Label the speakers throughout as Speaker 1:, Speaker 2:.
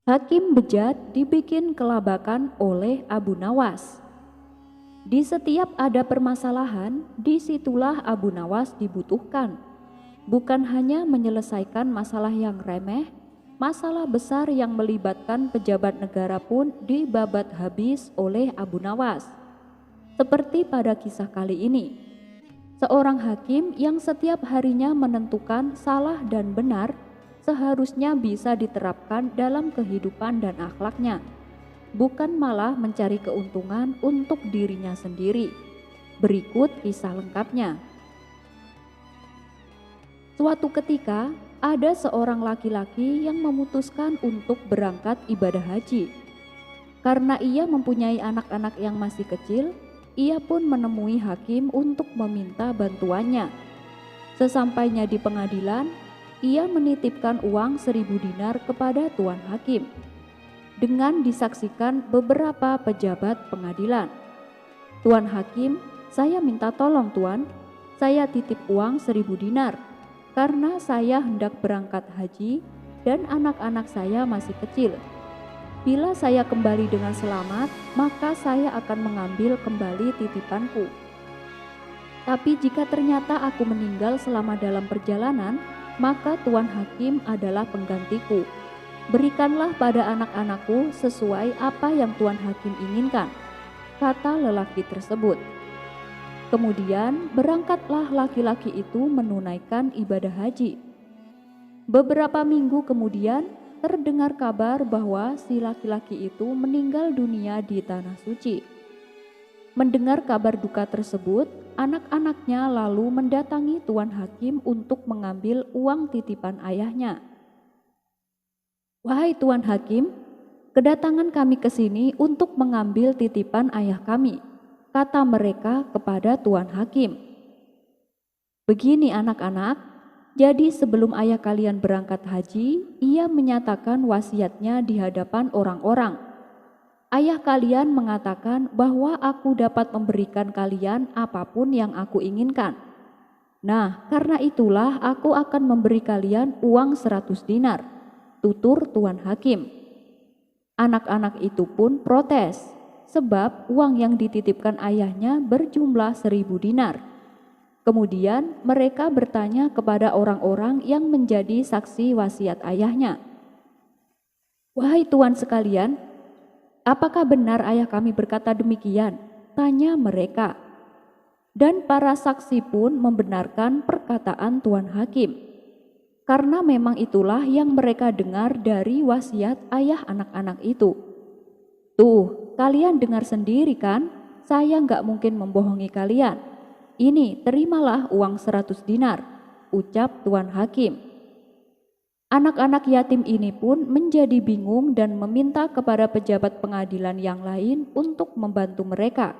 Speaker 1: Hakim bejat dibikin kelabakan oleh Abu Nawas. Di setiap ada permasalahan, disitulah Abu Nawas dibutuhkan. Bukan hanya menyelesaikan masalah yang remeh, masalah besar yang melibatkan pejabat negara pun dibabat habis oleh Abu Nawas. Seperti pada kisah kali ini, seorang hakim yang setiap harinya menentukan salah dan benar seharusnya bisa diterapkan dalam kehidupan dan akhlaknya, bukan malah mencari keuntungan untuk dirinya sendiri. Berikut kisah lengkapnya. Suatu ketika, ada seorang laki-laki yang memutuskan untuk berangkat ibadah haji. Karena ia mempunyai anak-anak yang masih kecil, ia pun menemui hakim untuk meminta bantuannya. Sesampainya di pengadilan, ia menitipkan uang 1.000 dinar kepada tuan hakim dengan disaksikan beberapa pejabat pengadilan. "Tuan hakim, saya minta tolong tuan, saya titip uang 1.000 dinar karena saya hendak berangkat haji dan anak-anak saya masih kecil. Bila saya kembali dengan selamat, maka saya akan mengambil kembali titipanku. Tapi jika ternyata aku meninggal selama dalam perjalanan, maka tuan hakim adalah penggantiku. Berikanlah pada anak-anakku sesuai apa yang tuan hakim inginkan," kata lelaki tersebut. Kemudian berangkatlah laki-laki itu menunaikan ibadah haji. Beberapa minggu kemudian terdengar kabar bahwa si laki-laki itu meninggal dunia di tanah suci. Mendengar kabar duka tersebut, anak-anaknya lalu mendatangi tuan hakim untuk mengambil uang titipan ayahnya. "Wahai tuan hakim, kedatangan kami ke sini untuk mengambil titipan ayah kami," kata mereka kepada tuan hakim. "Begini anak-anak, jadi sebelum ayah kalian berangkat haji, ia menyatakan wasiatnya di hadapan orang-orang. Ayah kalian mengatakan bahwa aku dapat memberikan kalian apapun yang aku inginkan. Nah, karena itulah aku akan memberi kalian uang 100 dinar, tutur tuan hakim. Anak-anak itu pun protes, sebab uang yang dititipkan ayahnya berjumlah 1.000 dinar. Kemudian mereka bertanya kepada orang-orang yang menjadi saksi wasiat ayahnya, "Wahai tuan sekalian, apakah benar ayah kami berkata demikian?" tanya mereka. Dan para saksi pun membenarkan perkataan tuan hakim, karena memang itulah yang mereka dengar dari wasiat ayah anak-anak itu. "Tuh, kalian dengar sendiri kan, saya nggak mungkin membohongi kalian. Ini, terimalah uang 100 dinar, ucap tuan hakim. Anak-anak yatim ini pun menjadi bingung dan meminta kepada pejabat pengadilan yang lain untuk membantu mereka.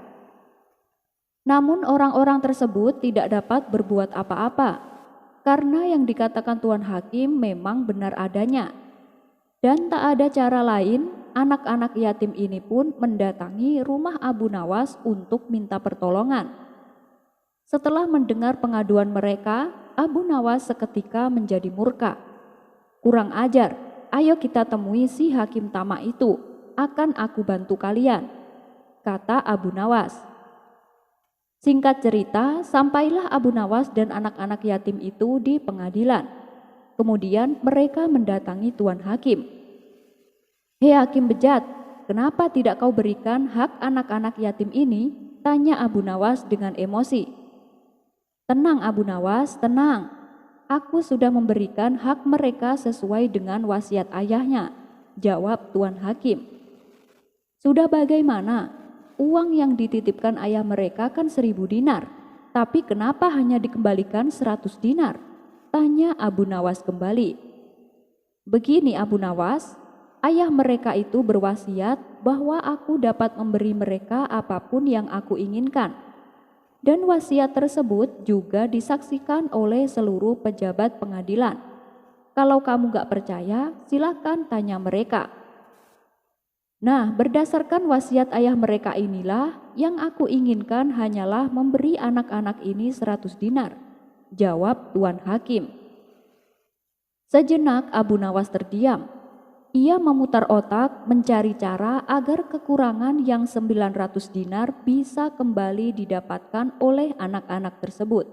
Speaker 1: Namun orang-orang tersebut tidak dapat berbuat apa-apa, karena yang dikatakan tuan hakim memang benar adanya. Dan tak ada cara lain, anak-anak yatim ini pun mendatangi rumah Abu Nawas untuk minta pertolongan. Setelah mendengar pengaduan mereka, Abu Nawas seketika menjadi murka. "Kurang ajar, ayo kita temui si hakim tamak itu, akan aku bantu kalian," kata Abu Nawas. Singkat cerita, sampailah Abu Nawas dan anak-anak yatim itu di pengadilan. Kemudian mereka mendatangi tuan hakim. "Hei hakim bejat, kenapa tidak kau berikan hak anak-anak yatim ini?" tanya Abu Nawas dengan emosi. "Tenang Abu Nawas, tenang. Aku sudah memberikan hak mereka sesuai dengan wasiat ayahnya," jawab tuan hakim. "Sudah bagaimana? Uang yang dititipkan ayah mereka kan 1.000 dinar, tapi kenapa hanya dikembalikan 100 dinar? Tanya Abu Nawas kembali. "Begini Abu Nawas, ayah mereka itu berwasiat bahwa aku dapat memberi mereka apapun yang aku inginkan. Dan wasiat tersebut juga disaksikan oleh seluruh pejabat pengadilan. Kalau kamu gak percaya, silakan tanya mereka. Nah, berdasarkan wasiat ayah mereka inilah yang aku inginkan hanyalah memberi anak-anak ini 100 dinar, jawab tuan hakim. Sejenak Abu Nawas terdiam. Ia memutar otak mencari cara agar kekurangan yang 900 dinar bisa kembali didapatkan oleh anak-anak tersebut.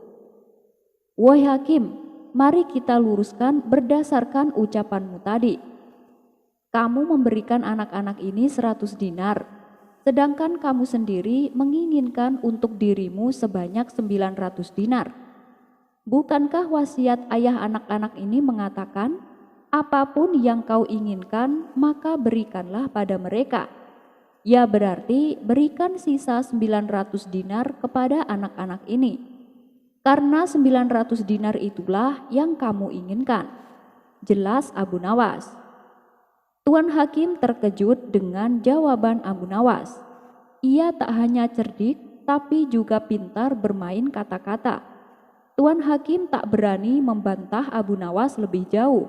Speaker 1: Wahai hakim, mari kita luruskan berdasarkan ucapanmu tadi. Kamu memberikan anak-anak ini 100 dinar, sedangkan kamu sendiri menginginkan untuk dirimu sebanyak 900 dinar. Bukankah wasiat ayah anak-anak ini mengatakan, apapun yang kau inginkan maka berikanlah pada mereka. Ya berarti berikan sisa 900 dinar kepada anak-anak ini. Karena 900 dinar itulah yang kamu inginkan. Jelas Abu Nawas. Tuan Hakim terkejut dengan jawaban Abu Nawas. Ia tak hanya cerdik tapi juga pintar bermain kata-kata. Tuan Hakim tak berani membantah Abu Nawas lebih jauh,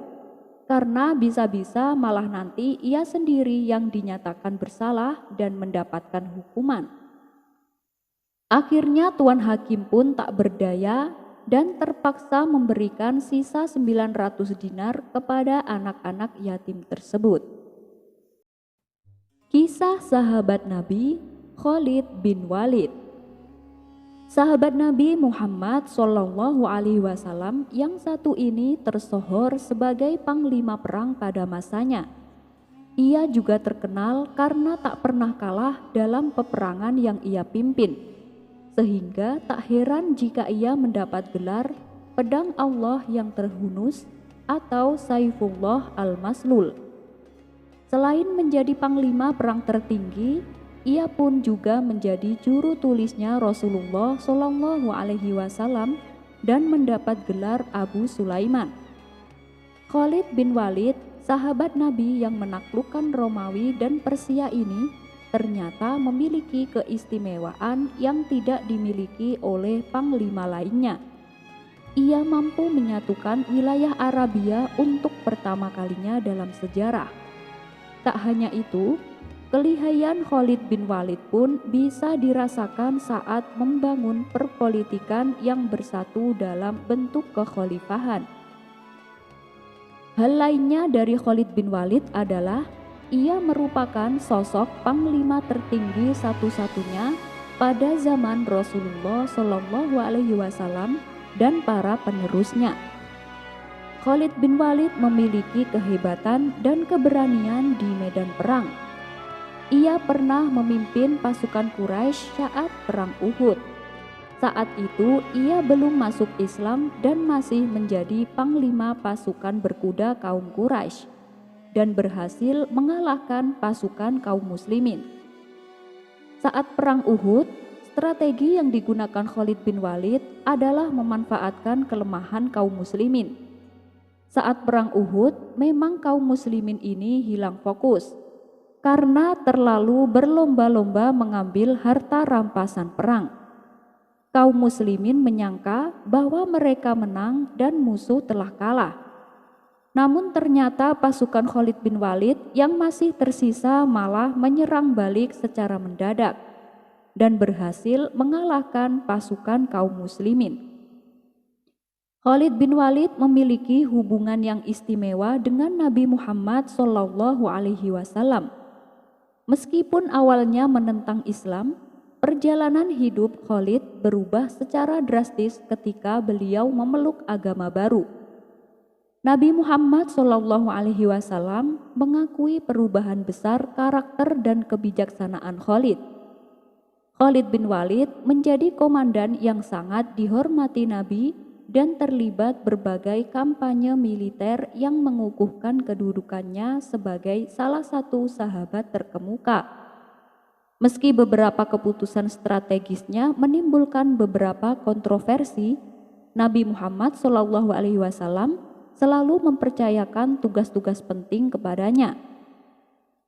Speaker 1: karena bisa-bisa malah nanti ia sendiri yang dinyatakan bersalah dan mendapatkan hukuman. Akhirnya Tuan Hakim pun tak berdaya dan terpaksa memberikan sisa 900 dinar kepada anak-anak yatim tersebut. Kisah sahabat Nabi Khalid bin Walid. Sahabat Nabi Muhammad Shallallahu Alaihi Wasallam yang satu ini tersohor sebagai panglima perang pada masanya. Ia juga terkenal karena tak pernah kalah dalam peperangan yang ia pimpin. Sehingga tak heran jika ia mendapat gelar pedang Allah yang terhunus atau Saifullah al-Maslul. Selain menjadi panglima perang tertinggi, ia pun juga menjadi juru tulisnya Rasulullah Shallallahu Alaihi Wasallam dan mendapat gelar Abu Sulaiman. Khalid bin Walid, sahabat Nabi yang menaklukkan Romawi dan Persia ini, ternyata memiliki keistimewaan yang tidak dimiliki oleh panglima lainnya. Ia mampu menyatukan wilayah Arabia untuk pertama kalinya dalam sejarah. Tak hanya itu, kelihayan Khalid bin Walid pun bisa dirasakan saat membangun perpolitikan yang bersatu dalam bentuk kekhalifahan. Hal lainnya dari Khalid bin Walid adalah ia merupakan sosok panglima tertinggi satu-satunya pada zaman Rasulullah Shallallahu Alaihi Wasallam dan para penerusnya. Khalid bin Walid memiliki kehebatan dan keberanian di medan perang. Ia pernah memimpin pasukan Quraisy saat perang Uhud. Saat itu ia belum masuk Islam dan masih menjadi panglima pasukan berkuda kaum Quraisy dan berhasil mengalahkan pasukan kaum muslimin. Saat perang Uhud, strategi yang digunakan Khalid bin Walid adalah memanfaatkan kelemahan kaum muslimin. Saat perang Uhud, memang kaum muslimin ini hilang fokus karena terlalu berlomba-lomba mengambil harta rampasan perang. Kaum muslimin menyangka bahwa mereka menang dan musuh telah kalah. Namun ternyata pasukan Khalid bin Walid yang masih tersisa malah menyerang balik secara mendadak dan berhasil mengalahkan pasukan kaum muslimin. Khalid bin Walid memiliki hubungan yang istimewa dengan Nabi Muhammad Shallallahu Alaihi Wasallam. Meskipun awalnya menentang Islam, perjalanan hidup Khalid berubah secara drastis ketika beliau memeluk agama baru. Nabi Muhammad Shallallahu Alaihi Wasallam mengakui perubahan besar karakter dan kebijaksanaan Khalid. Khalid bin Walid menjadi komandan yang sangat dihormati Nabi dan terlibat berbagai kampanye militer yang mengukuhkan kedudukannya sebagai salah satu sahabat terkemuka. Meski beberapa keputusan strategisnya menimbulkan beberapa kontroversi, Nabi Muhammad Shallallahu Alaihi Wasallam selalu mempercayakan tugas-tugas penting kepadanya.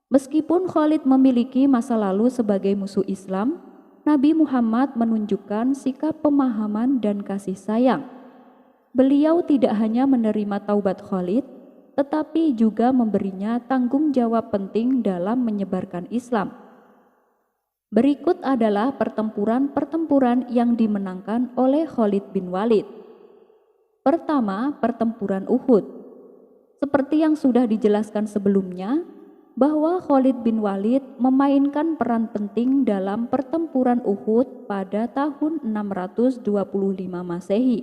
Speaker 1: Meskipun Khalid memiliki masa lalu sebagai musuh Islam, Nabi Muhammad menunjukkan sikap pemahaman dan kasih sayang. Beliau tidak hanya menerima taubat Khalid, tetapi juga memberinya tanggung jawab penting dalam menyebarkan Islam. Berikut adalah pertempuran-pertempuran yang dimenangkan oleh Khalid bin Walid. Pertama, pertempuran Uhud. Seperti yang sudah dijelaskan sebelumnya, bahwa Khalid bin Walid memainkan peran penting dalam pertempuran Uhud pada tahun 625 Masehi.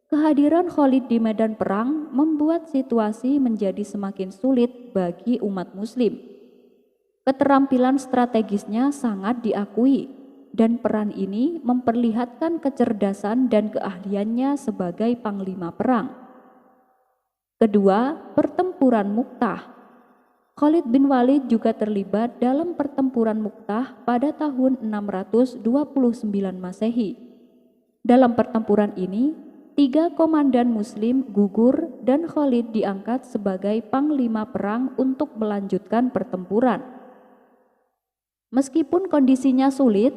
Speaker 1: Kehadiran Khalid di medan perang membuat situasi menjadi semakin sulit bagi umat Muslim. Keterampilan strategisnya sangat diakui, dan peran ini memperlihatkan kecerdasan dan keahliannya sebagai panglima perang. Kedua, pertempuran Mu'tah. Khalid bin Walid juga terlibat dalam pertempuran Mu'tah pada tahun 629 Masehi. Dalam pertempuran ini, 3 komandan Muslim gugur dan Khalid diangkat sebagai panglima perang untuk melanjutkan pertempuran. Meskipun kondisinya sulit,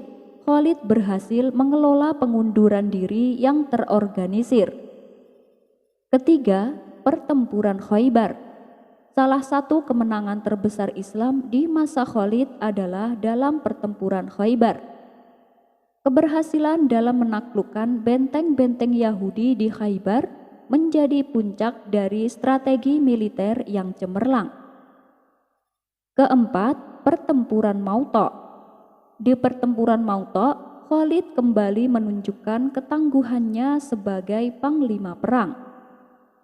Speaker 1: Khalid berhasil mengelola pengunduran diri yang terorganisir. Ketiga, pertempuran Khaybar. Salah satu kemenangan terbesar Islam di masa Khalid adalah dalam pertempuran Khaybar. Keberhasilan dalam menaklukkan benteng-benteng Yahudi di Khaybar menjadi puncak dari strategi militer yang cemerlang. Keempat, pertempuran Mauta. Di pertempuran Mauta, Khalid kembali menunjukkan ketangguhannya sebagai panglima perang.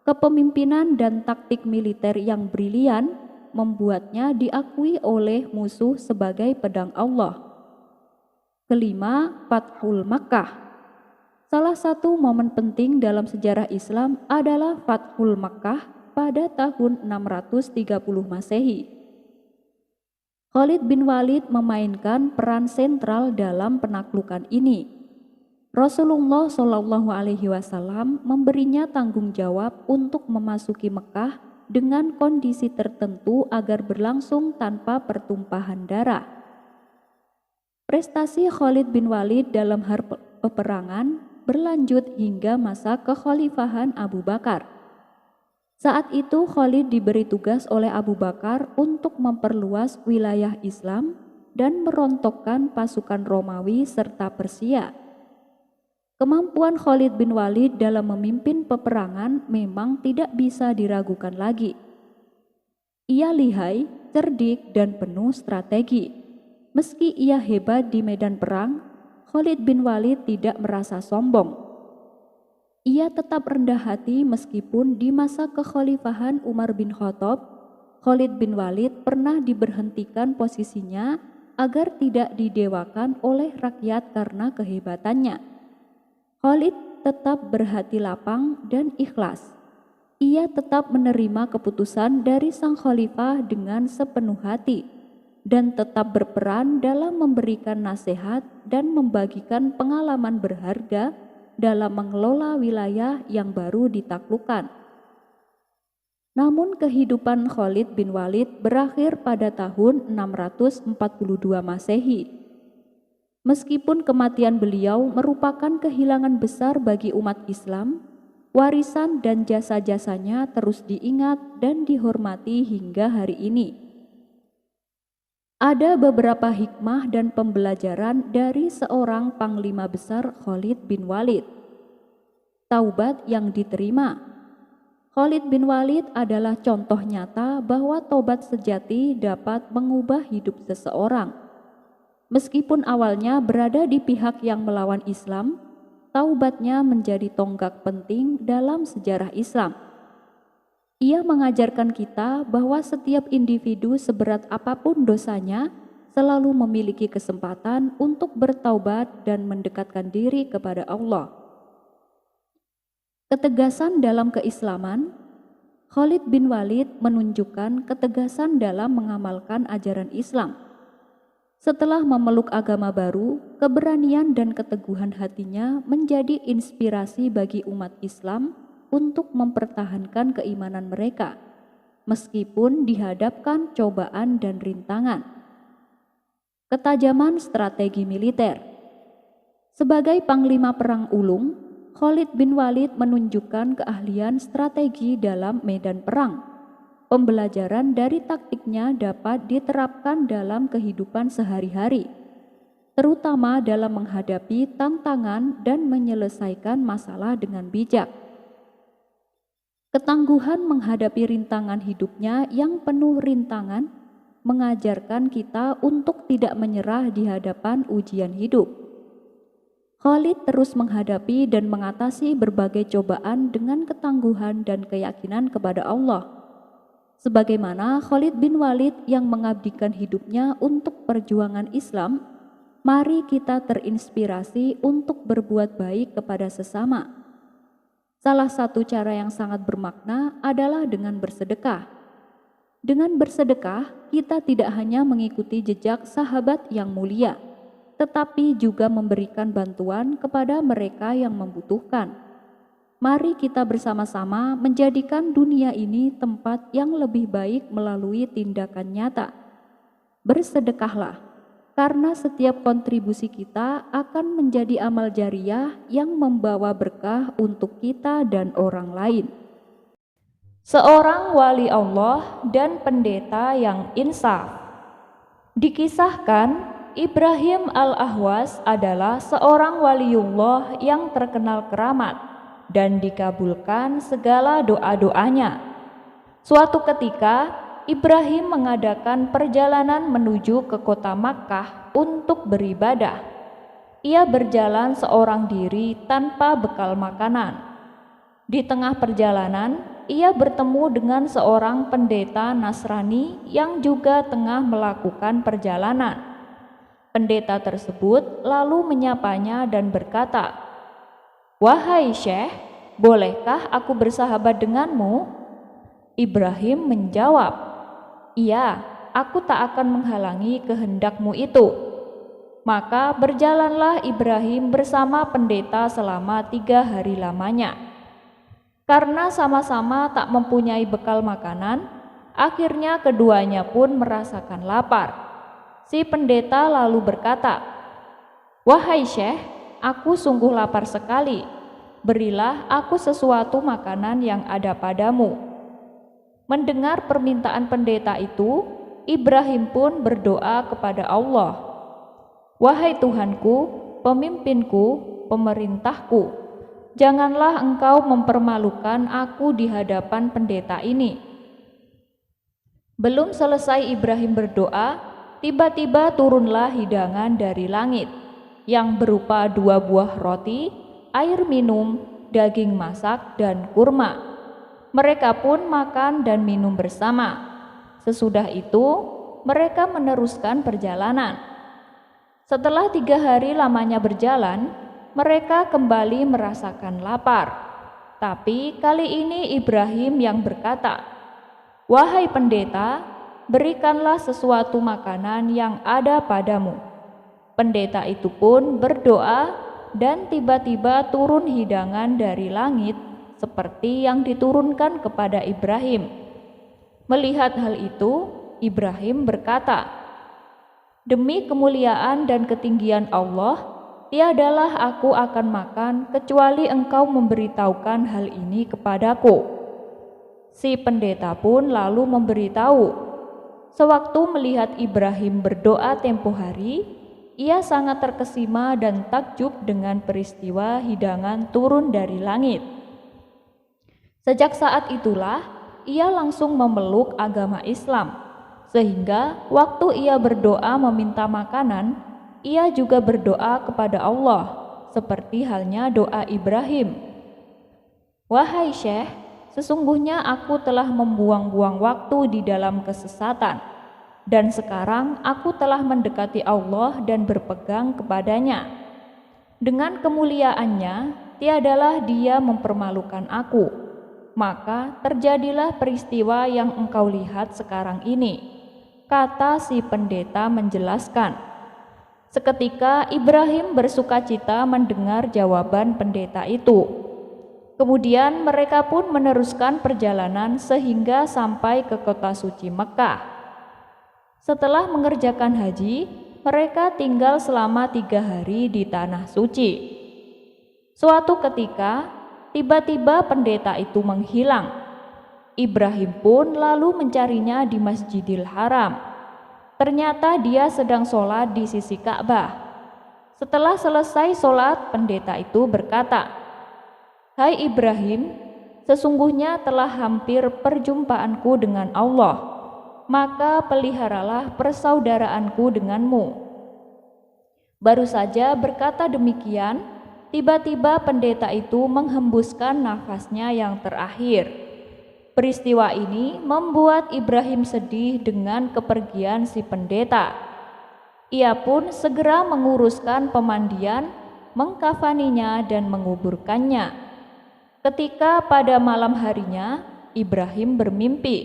Speaker 1: Kepemimpinan dan taktik militer yang brilian membuatnya diakui oleh musuh sebagai pedang Allah. Kelima, Fathul Makkah. Salah satu momen penting dalam sejarah Islam adalah Fathul Makkah pada tahun 630 Masehi. Khalid bin Walid memainkan peran sentral dalam penaklukan ini. Rasulullah Shallallahu Alaihi Wasallam memberinya tanggung jawab untuk memasuki Mekah dengan kondisi tertentu agar berlangsung tanpa pertumpahan darah. Prestasi Khalid bin Walid dalam hal peperangan berlanjut hingga masa kekhalifahan Abu Bakar. Saat itu Khalid diberi tugas oleh Abu Bakar untuk memperluas wilayah Islam dan merontokkan pasukan Romawi serta Persia. Kemampuan Khalid bin Walid dalam memimpin peperangan memang tidak bisa diragukan lagi. Ia lihai, cerdik, dan penuh strategi. Meski ia hebat di medan perang, Khalid bin Walid tidak merasa sombong. Ia tetap rendah hati meskipun di masa kekhalifahan Umar bin Khattab, Khalid bin Walid pernah diberhentikan posisinya agar tidak didewakan oleh rakyat karena kehebatannya. Khalid tetap berhati lapang dan ikhlas. Ia tetap menerima keputusan dari sang khalifah dengan sepenuh hati dan tetap berperan dalam memberikan nasihat dan membagikan pengalaman berharga dalam mengelola wilayah yang baru ditaklukkan. Namun kehidupan Khalid bin Walid berakhir pada tahun 642 Masehi. Meskipun kematian beliau merupakan kehilangan besar bagi umat Islam, warisan dan jasa-jasanya terus diingat dan dihormati hingga hari ini. Ada beberapa hikmah dan pembelajaran dari seorang panglima besar Khalid bin Walid. Taubat yang diterima. Khalid bin Walid adalah contoh nyata bahwa taubat sejati dapat mengubah hidup seseorang. Meskipun awalnya berada di pihak yang melawan Islam, taubatnya menjadi tonggak penting dalam sejarah Islam. Ia mengajarkan kita bahwa setiap individu seberat apapun dosanya selalu memiliki kesempatan untuk bertaubat dan mendekatkan diri kepada Allah. Ketegasan dalam keislaman. Khalid bin Walid menunjukkan ketegasan dalam mengamalkan ajaran Islam. Setelah memeluk agama baru, keberanian dan keteguhan hatinya menjadi inspirasi bagi umat Islam untuk mempertahankan keimanan mereka, meskipun dihadapkan cobaan dan rintangan. Ketajaman strategi militer. Sebagai panglima perang ulung, Khalid bin Walid menunjukkan keahlian strategi dalam medan perang. Pembelajaran dari taktiknya dapat diterapkan dalam kehidupan sehari-hari, terutama dalam menghadapi tantangan dan menyelesaikan masalah dengan bijak. Ketangguhan menghadapi rintangan hidupnya yang penuh rintangan mengajarkan kita untuk tidak menyerah di hadapan ujian hidup. Khalid terus menghadapi dan mengatasi berbagai cobaan dengan ketangguhan dan keyakinan kepada Allah. Sebagaimana Khalid bin Walid yang mengabdikan hidupnya untuk perjuangan Islam, mari kita terinspirasi untuk berbuat baik kepada sesama. Salah satu cara yang sangat bermakna adalah dengan bersedekah. Dengan bersedekah, kita tidak hanya mengikuti jejak sahabat yang mulia, tetapi juga memberikan bantuan kepada mereka yang membutuhkan. Mari kita bersama-sama menjadikan dunia ini tempat yang lebih baik melalui tindakan nyata. Bersedekahlah, karena setiap kontribusi kita akan menjadi amal jariah yang membawa berkah untuk kita dan orang lain. Seorang wali Allah dan pendeta yang insaf. Dikisahkan, Ibrahim al-Ahwas adalah seorang waliullah yang terkenal keramat dan dikabulkan segala doa-doanya. Suatu ketika, Ibrahim mengadakan perjalanan menuju ke kota Makkah untuk beribadah. Ia berjalan seorang diri tanpa bekal makanan. Di tengah perjalanan, ia bertemu dengan seorang pendeta Nasrani yang juga tengah melakukan perjalanan. Pendeta tersebut lalu menyapanya dan berkata, "Wahai Syekh, bolehkah aku bersahabat denganmu?" Ibrahim menjawab, "Iya, aku tak akan menghalangi kehendakmu itu." Maka berjalanlah Ibrahim bersama pendeta selama 3 hari lamanya. Karena sama-sama tak mempunyai bekal makanan, akhirnya keduanya pun merasakan lapar. Si pendeta lalu berkata, "Wahai Syekh, aku sungguh lapar sekali. Berilah aku sesuatu makanan yang ada padamu." Mendengar permintaan pendeta itu, Ibrahim pun berdoa kepada Allah, "Wahai Tuhanku, pemimpinku, pemerintahku, janganlah engkau mempermalukan aku di hadapan pendeta ini." Belum selesai Ibrahim berdoa, tiba-tiba turunlah hidangan dari langit yang berupa 2 buah roti, air minum, daging masak, dan kurma. Mereka pun makan dan minum bersama. Sesudah itu, mereka meneruskan perjalanan. Setelah 3 hari lamanya berjalan, mereka kembali merasakan lapar. Tapi kali ini Ibrahim yang berkata, "Wahai pendeta, berikanlah sesuatu makanan yang ada padamu." Pendeta itu pun berdoa dan tiba-tiba turun hidangan dari langit seperti yang diturunkan kepada Ibrahim. Melihat hal itu, Ibrahim berkata, "Demi kemuliaan dan ketinggian Allah, tiadalah aku akan makan kecuali engkau memberitahukan hal ini kepadaku." Si pendeta pun lalu memberitahu. Sewaktu melihat Ibrahim berdoa tempo hari, ia sangat terkesima dan takjub dengan peristiwa hidangan turun dari langit. Sejak saat itulah ia langsung memeluk agama Islam, sehingga waktu ia berdoa meminta makanan, ia juga berdoa kepada Allah, seperti halnya doa Ibrahim. "Wahai Syekh, sesungguhnya aku telah membuang-buang waktu di dalam kesesatan, dan sekarang aku telah mendekati Allah dan berpegang kepadanya. Dengan kemuliaannya, tiadalah Dia mempermalukan aku. Maka terjadilah peristiwa yang engkau lihat sekarang ini," kata si pendeta menjelaskan. Seketika Ibrahim bersukacita mendengar jawaban pendeta itu. Kemudian mereka pun meneruskan perjalanan sehingga sampai ke kota suci Mekah. Setelah mengerjakan haji, mereka tinggal selama 3 hari di tanah suci. Suatu ketika, tiba-tiba pendeta itu menghilang. Ibrahim pun lalu mencarinya di Masjidil Haram. Ternyata dia sedang sholat di sisi Ka'bah. Setelah selesai sholat, pendeta itu berkata, "Hai Ibrahim, sesungguhnya telah hampir perjumpaanku dengan Allah, maka peliharalah persaudaraanku denganmu. Baru saja berkata demikian, tiba-tiba pendeta itu menghembuskan nafasnya yang terakhir. Peristiwa ini membuat Ibrahim sedih dengan kepergian si pendeta. Ia pun segera menguruskan pemandian, mengkafaninya dan menguburkannya. Ketika pada malam harinya Ibrahim bermimpi,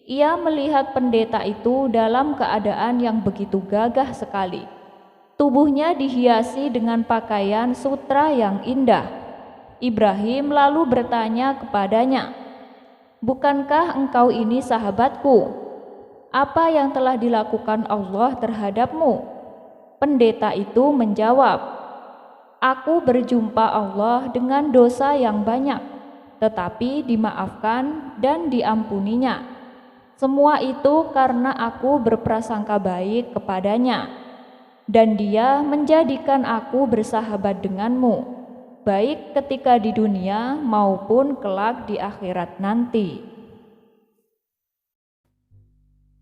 Speaker 1: ia melihat pendeta itu dalam keadaan yang begitu gagah sekali. Tubuhnya dihiasi dengan pakaian sutra yang indah. Ibrahim lalu bertanya kepadanya, "Bukankah engkau ini sahabatku? Apa yang telah dilakukan Allah terhadapmu?" Pendeta itu menjawab, "Aku berjumpa Allah dengan dosa yang banyak, tetapi dimaafkan dan diampuninya. Semua itu karena aku berprasangka baik kepadanya, dan Dia menjadikan aku bersahabat denganmu, baik ketika di dunia maupun kelak di akhirat nanti."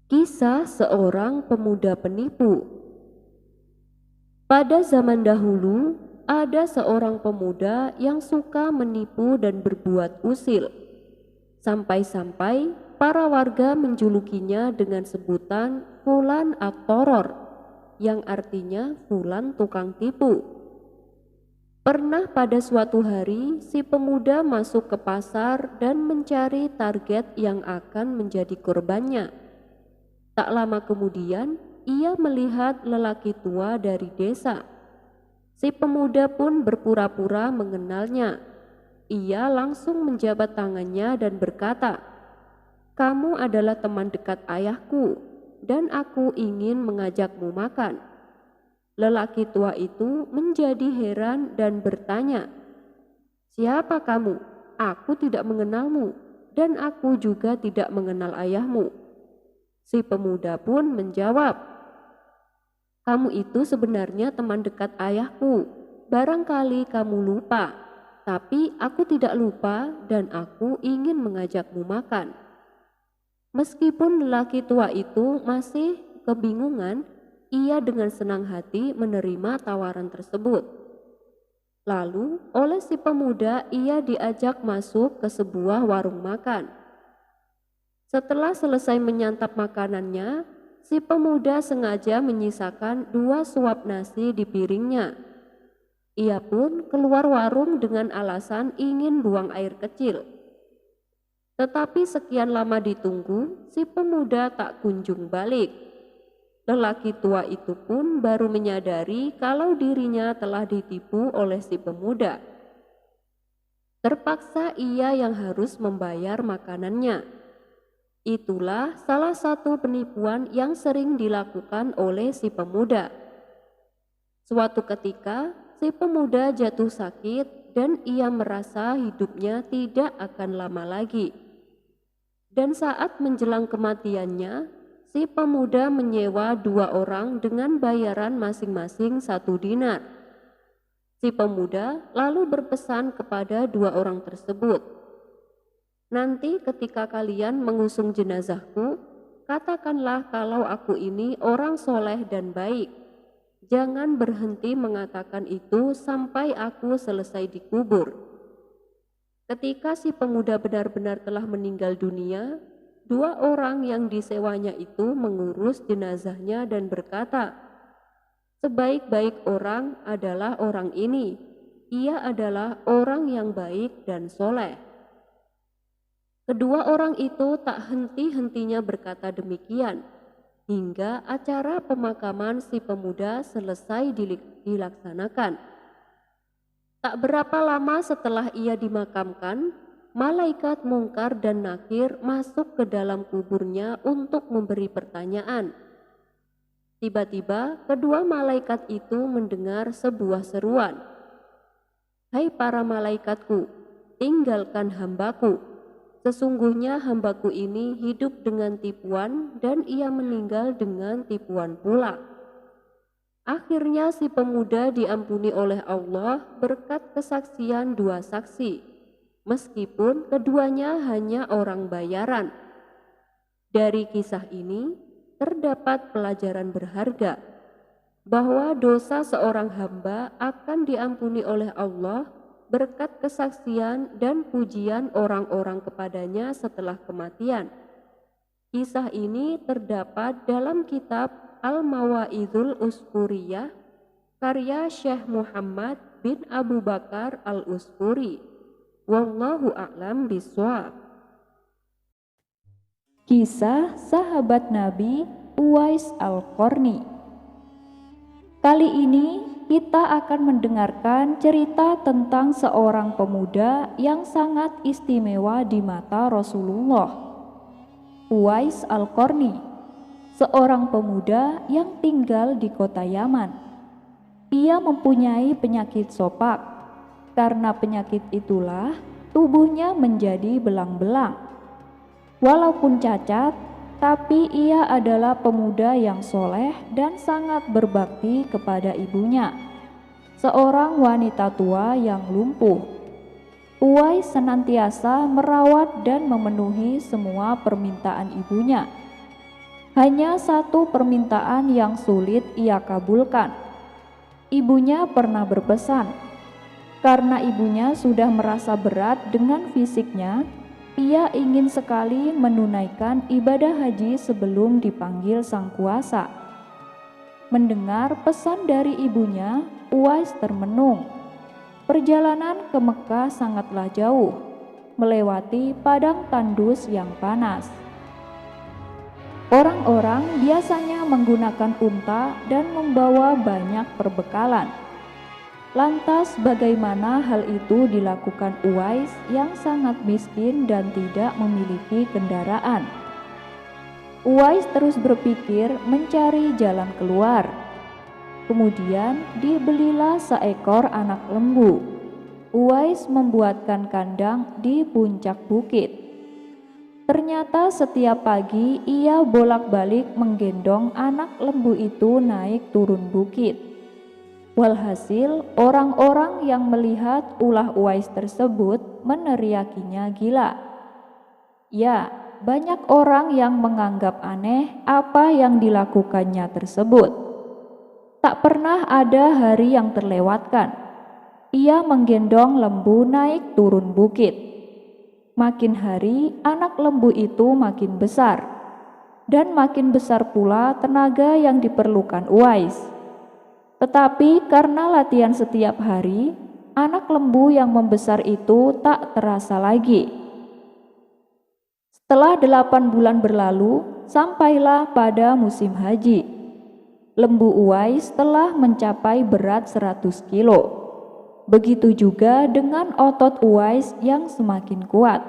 Speaker 2: Kisah seorang pemuda penipu. Pada zaman dahulu, ada seorang pemuda yang suka menipu dan berbuat usil. Sampai-sampai para warga menjulukinya dengan sebutan Fulan at-Toror, yang artinya Fulan tukang tipu. Pernah pada suatu hari, si pemuda masuk ke pasar dan mencari target yang akan menjadi korbannya. Tak lama kemudian, ia melihat lelaki tua dari desa. Si pemuda pun berpura-pura mengenalnya. Ia langsung menjabat tangannya dan berkata, "Kamu adalah teman dekat ayahku, dan aku ingin mengajakmu makan." Lelaki tua itu menjadi heran dan bertanya, "Siapa kamu? Aku tidak mengenalmu, dan aku juga tidak mengenal ayahmu." Si pemuda pun menjawab, "Kamu itu sebenarnya teman dekat ayahku. Barangkali kamu lupa, tapi aku tidak lupa dan aku ingin mengajakmu makan." Meskipun lelaki tua itu masih kebingungan, ia dengan senang hati menerima tawaran tersebut. Lalu oleh si pemuda ia diajak masuk ke sebuah warung makan. Setelah selesai menyantap makanannya, si pemuda sengaja menyisakan 2 suap nasi di piringnya. Ia pun keluar warung dengan alasan ingin buang air kecil. Tetapi sekian lama ditunggu, si pemuda tak kunjung balik. Lelaki tua itu pun baru menyadari kalau dirinya telah ditipu oleh si pemuda. Terpaksa ia yang harus membayar makanannya. Itulah salah satu penipuan yang sering dilakukan oleh si pemuda. Suatu ketika, si pemuda jatuh sakit dan ia merasa hidupnya tidak akan lama lagi. Dan saat menjelang kematiannya, si pemuda menyewa 2 orang dengan bayaran masing-masing 1 dinar. Si pemuda lalu berpesan kepada 2 orang tersebut, "Nanti ketika kalian mengusung jenazahku, katakanlah kalau aku ini orang soleh dan baik. Jangan berhenti mengatakan itu sampai aku selesai dikubur." Ketika si pemuda benar-benar telah meninggal dunia, 2 orang yang disewanya itu mengurus jenazahnya dan berkata, "Sebaik-baik orang adalah orang ini. Ia adalah orang yang baik dan soleh." Kedua orang itu tak henti-hentinya berkata demikian, hingga acara pemakaman si pemuda selesai dilaksanakan. Tak berapa lama setelah ia dimakamkan, malaikat Mungkar dan Nakir masuk ke dalam kuburnya untuk memberi pertanyaan. Tiba-tiba kedua malaikat itu mendengar sebuah seruan, "Hai para malaikatku, tinggalkan hambaku. Sesungguhnya hambaku ini hidup dengan tipuan dan ia meninggal dengan tipuan pula." Akhirnya si pemuda diampuni oleh Allah berkat kesaksian 2 saksi. meskipun keduanya hanya orang bayaran. Dari kisah ini terdapat pelajaran berharga bahwa dosa seorang hamba akan diampuni oleh Allah berkat kesaksian dan pujian orang-orang kepadanya setelah kematian. Kisah ini terdapat dalam kitab Al-Mawa'idul Usfuriyah karya Syekh Muhammad bin Abu Bakar Al-Usfuri. Wallahu a'lam bishawab.
Speaker 1: Kisah sahabat Nabi Uwais Al-Qarni. Kali ini kita akan mendengarkan cerita tentang seorang pemuda yang sangat istimewa di mata Rasulullah. Uwais Al-Qarni, seorang pemuda yang tinggal di kota Yaman. Ia mempunyai penyakit sopak. Karena penyakit itulah tubuhnya menjadi belang-belang. Walaupun cacat, tapi ia adalah pemuda yang soleh dan sangat berbakti kepada ibunya, seorang wanita tua yang lumpuh. Uwais senantiasa merawat dan memenuhi semua permintaan ibunya. Hanya satu permintaan yang sulit ia kabulkan. Ibunya pernah berpesan, karena ibunya sudah merasa berat dengan fisiknya, ia ingin sekali menunaikan ibadah haji sebelum dipanggil sang kuasa. Mendengar pesan dari ibunya, Uwais termenung. Perjalanan ke Mekah sangatlah jauh, melewati padang tandus yang panas. Orang-orang biasanya menggunakan unta dan membawa banyak perbekalan. Lantas bagaimana hal itu dilakukan Uwais yang sangat miskin dan tidak memiliki kendaraan? Uwais terus berpikir mencari jalan keluar. Kemudian dibelilah seekor anak lembu. Uwais membuatkan kandang di puncak bukit. Ternyata setiap pagi ia bolak-balik menggendong anak lembu itu naik turun bukit. Walhasil, orang-orang yang melihat ulah Uwais tersebut meneriakinya gila. Ya, banyak orang yang menganggap aneh apa yang dilakukannya tersebut. Tak pernah ada hari yang terlewatkan. Ia menggendong lembu naik turun bukit. Makin hari, anak lembu itu makin besar. Dan makin besar pula tenaga yang diperlukan Uwais. Tetapi karena latihan setiap hari, anak lembu yang membesar itu tak terasa lagi. Setelah 8 bulan berlalu, sampailah pada musim haji. Lembu Uwais telah mencapai berat 100 kilo. Begitu juga dengan otot Uwais yang semakin kuat.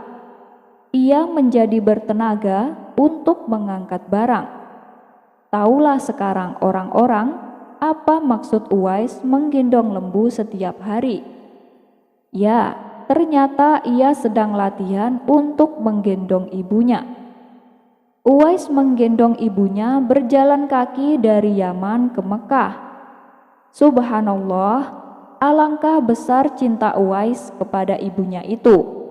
Speaker 1: Ia menjadi bertenaga untuk mengangkat barang. Taulah sekarang orang-orang apa maksud Uwais menggendong lembu setiap hari. Ya, ternyata ia sedang latihan untuk menggendong ibunya. Uwais menggendong ibunya berjalan kaki dari Yaman ke Mekah. Subhanallah, alangkah besar cinta Uwais kepada ibunya itu.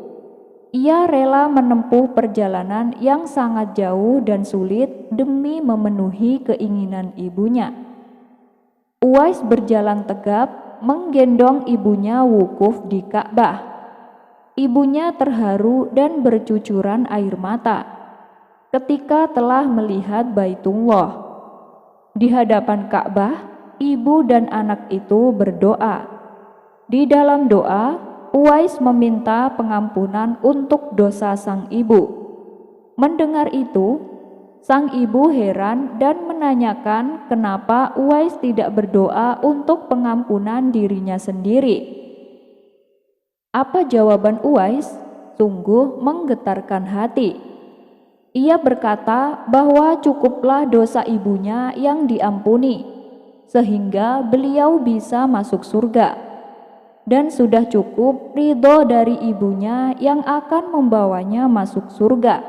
Speaker 1: Ia rela menempuh perjalanan yang sangat jauh dan sulit demi memenuhi keinginan ibunya. Uwais berjalan tegap, menggendong ibunya wukuf di Ka'bah. Ibunya terharu dan bercucuran air mata ketika telah melihat Baitullah. Di hadapan Ka'bah, ibu dan anak itu berdoa. Di dalam doa, Uwais meminta pengampunan untuk dosa sang ibu. Mendengar itu, sang ibu heran dan menanyakan kenapa Uwais tidak berdoa untuk pengampunan dirinya sendiri. Apa jawaban Uwais? Sungguh menggetarkan hati. Ia berkata bahwa cukuplah dosa ibunya yang diampuni, sehingga beliau bisa masuk surga. Dan sudah cukup ridho dari ibunya yang akan membawanya masuk surga.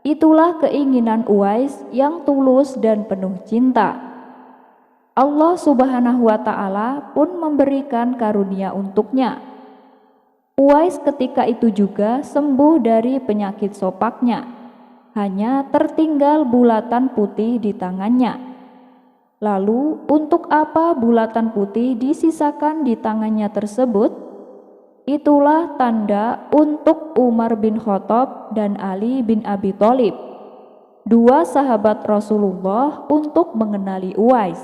Speaker 1: Itulah keinginan Uwais yang tulus dan penuh cinta. Allah Subhanahu wa Ta'ala pun memberikan karunia untuknya. Uwais ketika itu juga sembuh dari penyakit sopaknya, hanya tertinggal bulatan putih di tangannya. Lalu untuk apa bulatan putih disisakan di tangannya tersebut? Itulah tanda untuk Umar bin Khattab dan Ali bin Abi Thalib, dua sahabat Rasulullah, untuk mengenali Uwais.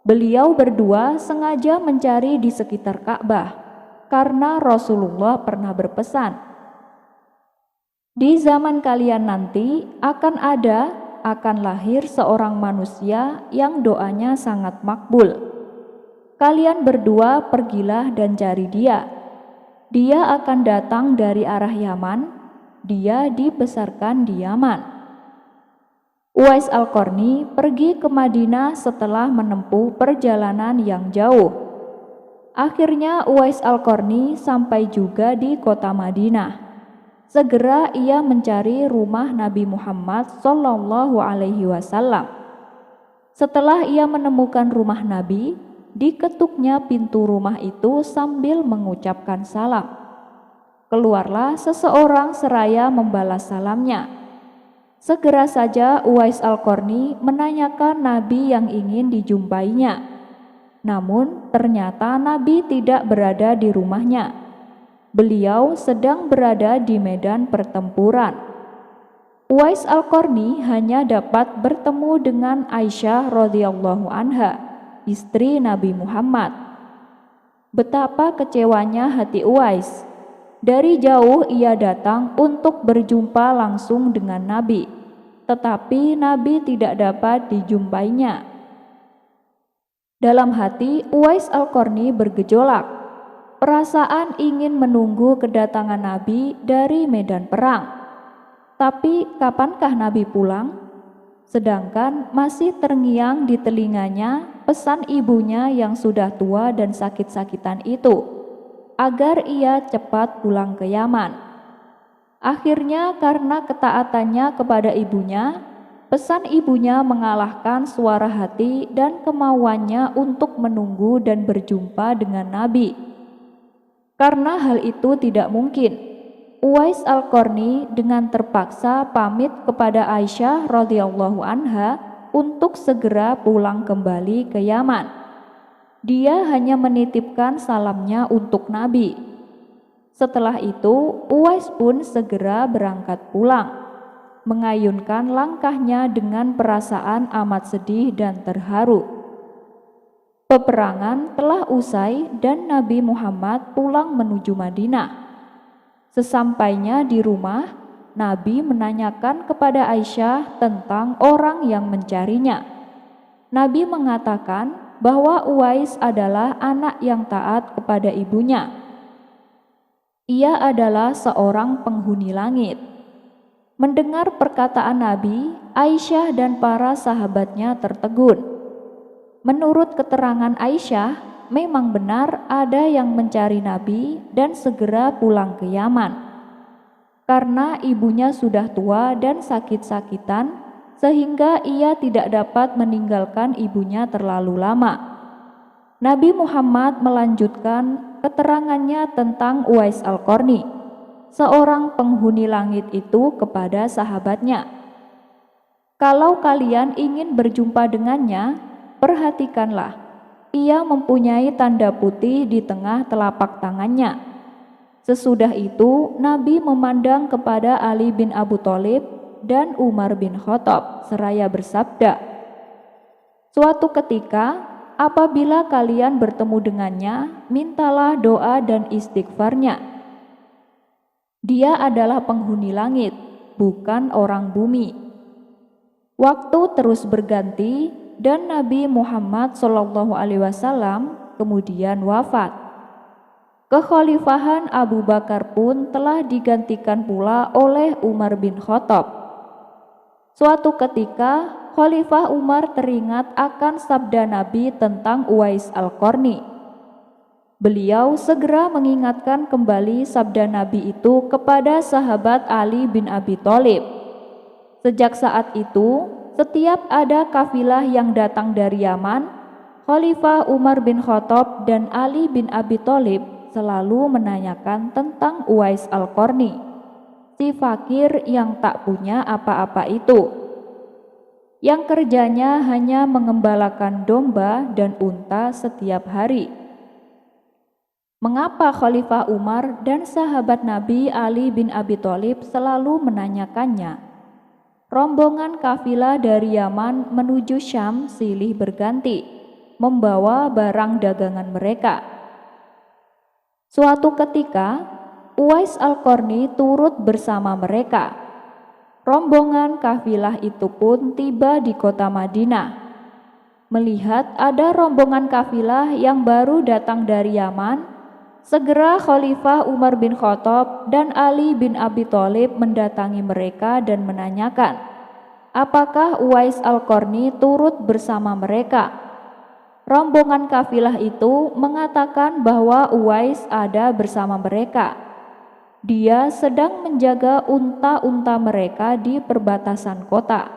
Speaker 1: Beliau berdua sengaja mencari di sekitar Ka'bah karena Rasulullah pernah berpesan, "Di zaman kalian nanti akan lahir seorang manusia yang doanya sangat makbul. Kalian berdua pergilah dan cari dia. Dia akan datang dari arah Yaman. Dia dibesarkan di Yaman." Uwais Al-Qarni pergi ke Madinah setelah menempuh perjalanan yang jauh. Akhirnya Uwais Al-Qarni sampai juga di kota Madinah. Segera ia mencari rumah Nabi Muhammad SAW. Setelah ia menemukan rumah Nabi, diketuknya pintu rumah itu sambil mengucapkan salam. Keluarlah seseorang seraya membalas salamnya. Segera saja Uwais Al-Qarni menanyakan Nabi yang ingin dijumpainya. Namun ternyata Nabi tidak berada di rumahnya. Beliau sedang berada di medan pertempuran. Uwais Al-Qarni hanya dapat bertemu dengan Aisyah radhiyallahu anha, istri Nabi Muhammad. Betapa kecewanya hati Uwais. Dari jauh ia datang untuk berjumpa langsung dengan Nabi, tetapi Nabi tidak dapat dijumpainya. Dalam hati Uwais Al-Qarni bergejolak. Perasaan ingin menunggu kedatangan Nabi dari medan perang. Tapi kapankah Nabi pulang? Sedangkan masih terngiang di telinganya pesan ibunya yang sudah tua dan sakit-sakitan itu, agar ia cepat pulang ke Yaman. Akhirnya karena ketaatannya kepada ibunya, pesan ibunya mengalahkan suara hati dan kemauannya untuk menunggu dan berjumpa dengan Nabi. Karena hal itu tidak mungkin, Uwais Al-Qarni dengan terpaksa pamit kepada Aisyah radhiyallahu anha untuk segera pulang kembali ke Yaman. Dia hanya menitipkan salamnya untuk Nabi. Setelah itu, Uwais pun segera berangkat pulang, mengayunkan langkahnya dengan perasaan amat sedih dan terharu. Peperangan telah usai dan Nabi Muhammad pulang menuju Madinah. Sesampainya di rumah, Nabi menanyakan kepada Aisyah tentang orang yang mencarinya. Nabi mengatakan bahwa Uwais adalah anak yang taat kepada ibunya. Ia adalah seorang penghuni langit. Mendengar perkataan Nabi, Aisyah dan para sahabatnya tertegun. Menurut keterangan Aisyah, memang benar ada yang mencari Nabi dan segera pulang ke Yaman. Karena ibunya sudah tua dan sakit-sakitan, sehingga ia tidak dapat meninggalkan ibunya terlalu lama. Nabi Muhammad melanjutkan keterangannya tentang Uwais Al-Qarni, seorang penghuni langit itu, kepada sahabatnya. "Kalau kalian ingin berjumpa dengannya, perhatikanlah, ia mempunyai tanda putih di tengah telapak tangannya." Sesudah itu Nabi memandang kepada Ali bin Abi Thalib dan Umar bin Khattab seraya bersabda, "Suatu ketika apabila kalian bertemu dengannya, mintalah doa dan istighfarnya. Dia adalah penghuni langit, bukan orang bumi." Waktu terus berganti dan Nabi Muhammad SAW kemudian wafat. Kekhalifahan Abu Bakar pun telah digantikan pula oleh Umar bin Khattab. Suatu ketika, Khalifah Umar teringat akan sabda Nabi tentang Uwais Al-Qarni. Beliau segera mengingatkan kembali sabda Nabi itu kepada sahabat Ali bin Abi Thalib. Sejak saat itu, setiap ada kafilah yang datang dari Yaman, Khalifah Umar bin Khattab dan Ali bin Abi Thalib selalu menanyakan tentang Uwais Al-Qarni, si fakir yang tak punya apa-apa itu, yang kerjanya hanya mengembalakan domba dan unta setiap hari. Mengapa Khalifah Umar dan sahabat Nabi Ali bin Abi Thalib selalu menanyakannya? Rombongan kafilah dari Yaman menuju Syam silih berganti, membawa barang dagangan mereka. Suatu ketika, Uwais Al-Qarni turut bersama mereka. Rombongan kafilah itu pun tiba di kota Madinah. Melihat ada rombongan kafilah yang baru datang dari Yaman, segera Khalifah Umar bin Khattab dan Ali bin Abi Thalib mendatangi mereka dan menanyakan, apakah Uwais Al-Qarni turut bersama mereka? Rombongan kafilah itu mengatakan bahwa Uwais ada bersama mereka. Dia sedang menjaga unta-unta mereka di perbatasan kota.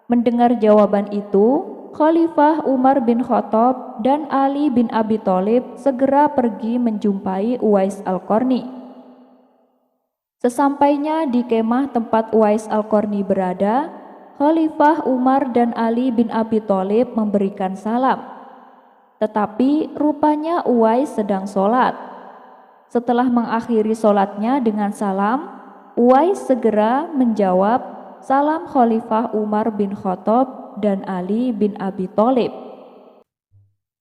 Speaker 1: Mendengar jawaban itu, Khalifah Umar bin Khattab dan Ali bin Abi Thalib segera pergi menjumpai Uwais Al-Qarni. Sesampainya di kemah tempat Uwais Al-Qarni berada, Khalifah Umar dan Ali bin Abi Thalib memberikan salam. Tetapi rupanya Uwais sedang sholat. Setelah mengakhiri sholatnya dengan salam, Uwais segera menjawab salam Khalifah Umar bin Khattab dan Ali bin Abi Thalib.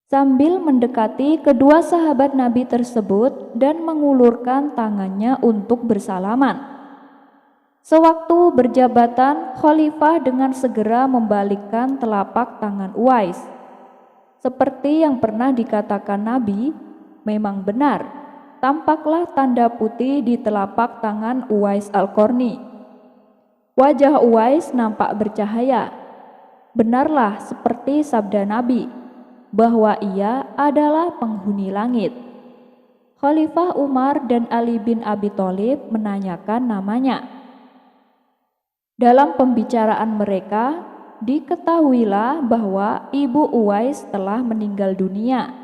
Speaker 1: Sambil mendekati kedua sahabat Nabi tersebut dan mengulurkan tangannya untuk bersalaman. Sewaktu berjabatan, Khalifah dengan segera membalikkan telapak tangan Uwais. Seperti yang pernah dikatakan Nabi, memang benar, tampaklah tanda putih di telapak tangan Uwais Al-Qarni. Wajah Uwais nampak bercahaya. Benarlah seperti sabda Nabi, bahwa ia adalah penghuni langit. Khalifah Umar dan Ali bin Abi Thalib menanyakan namanya. Dalam pembicaraan mereka, diketahuilah bahwa ibu Uwais telah meninggal dunia.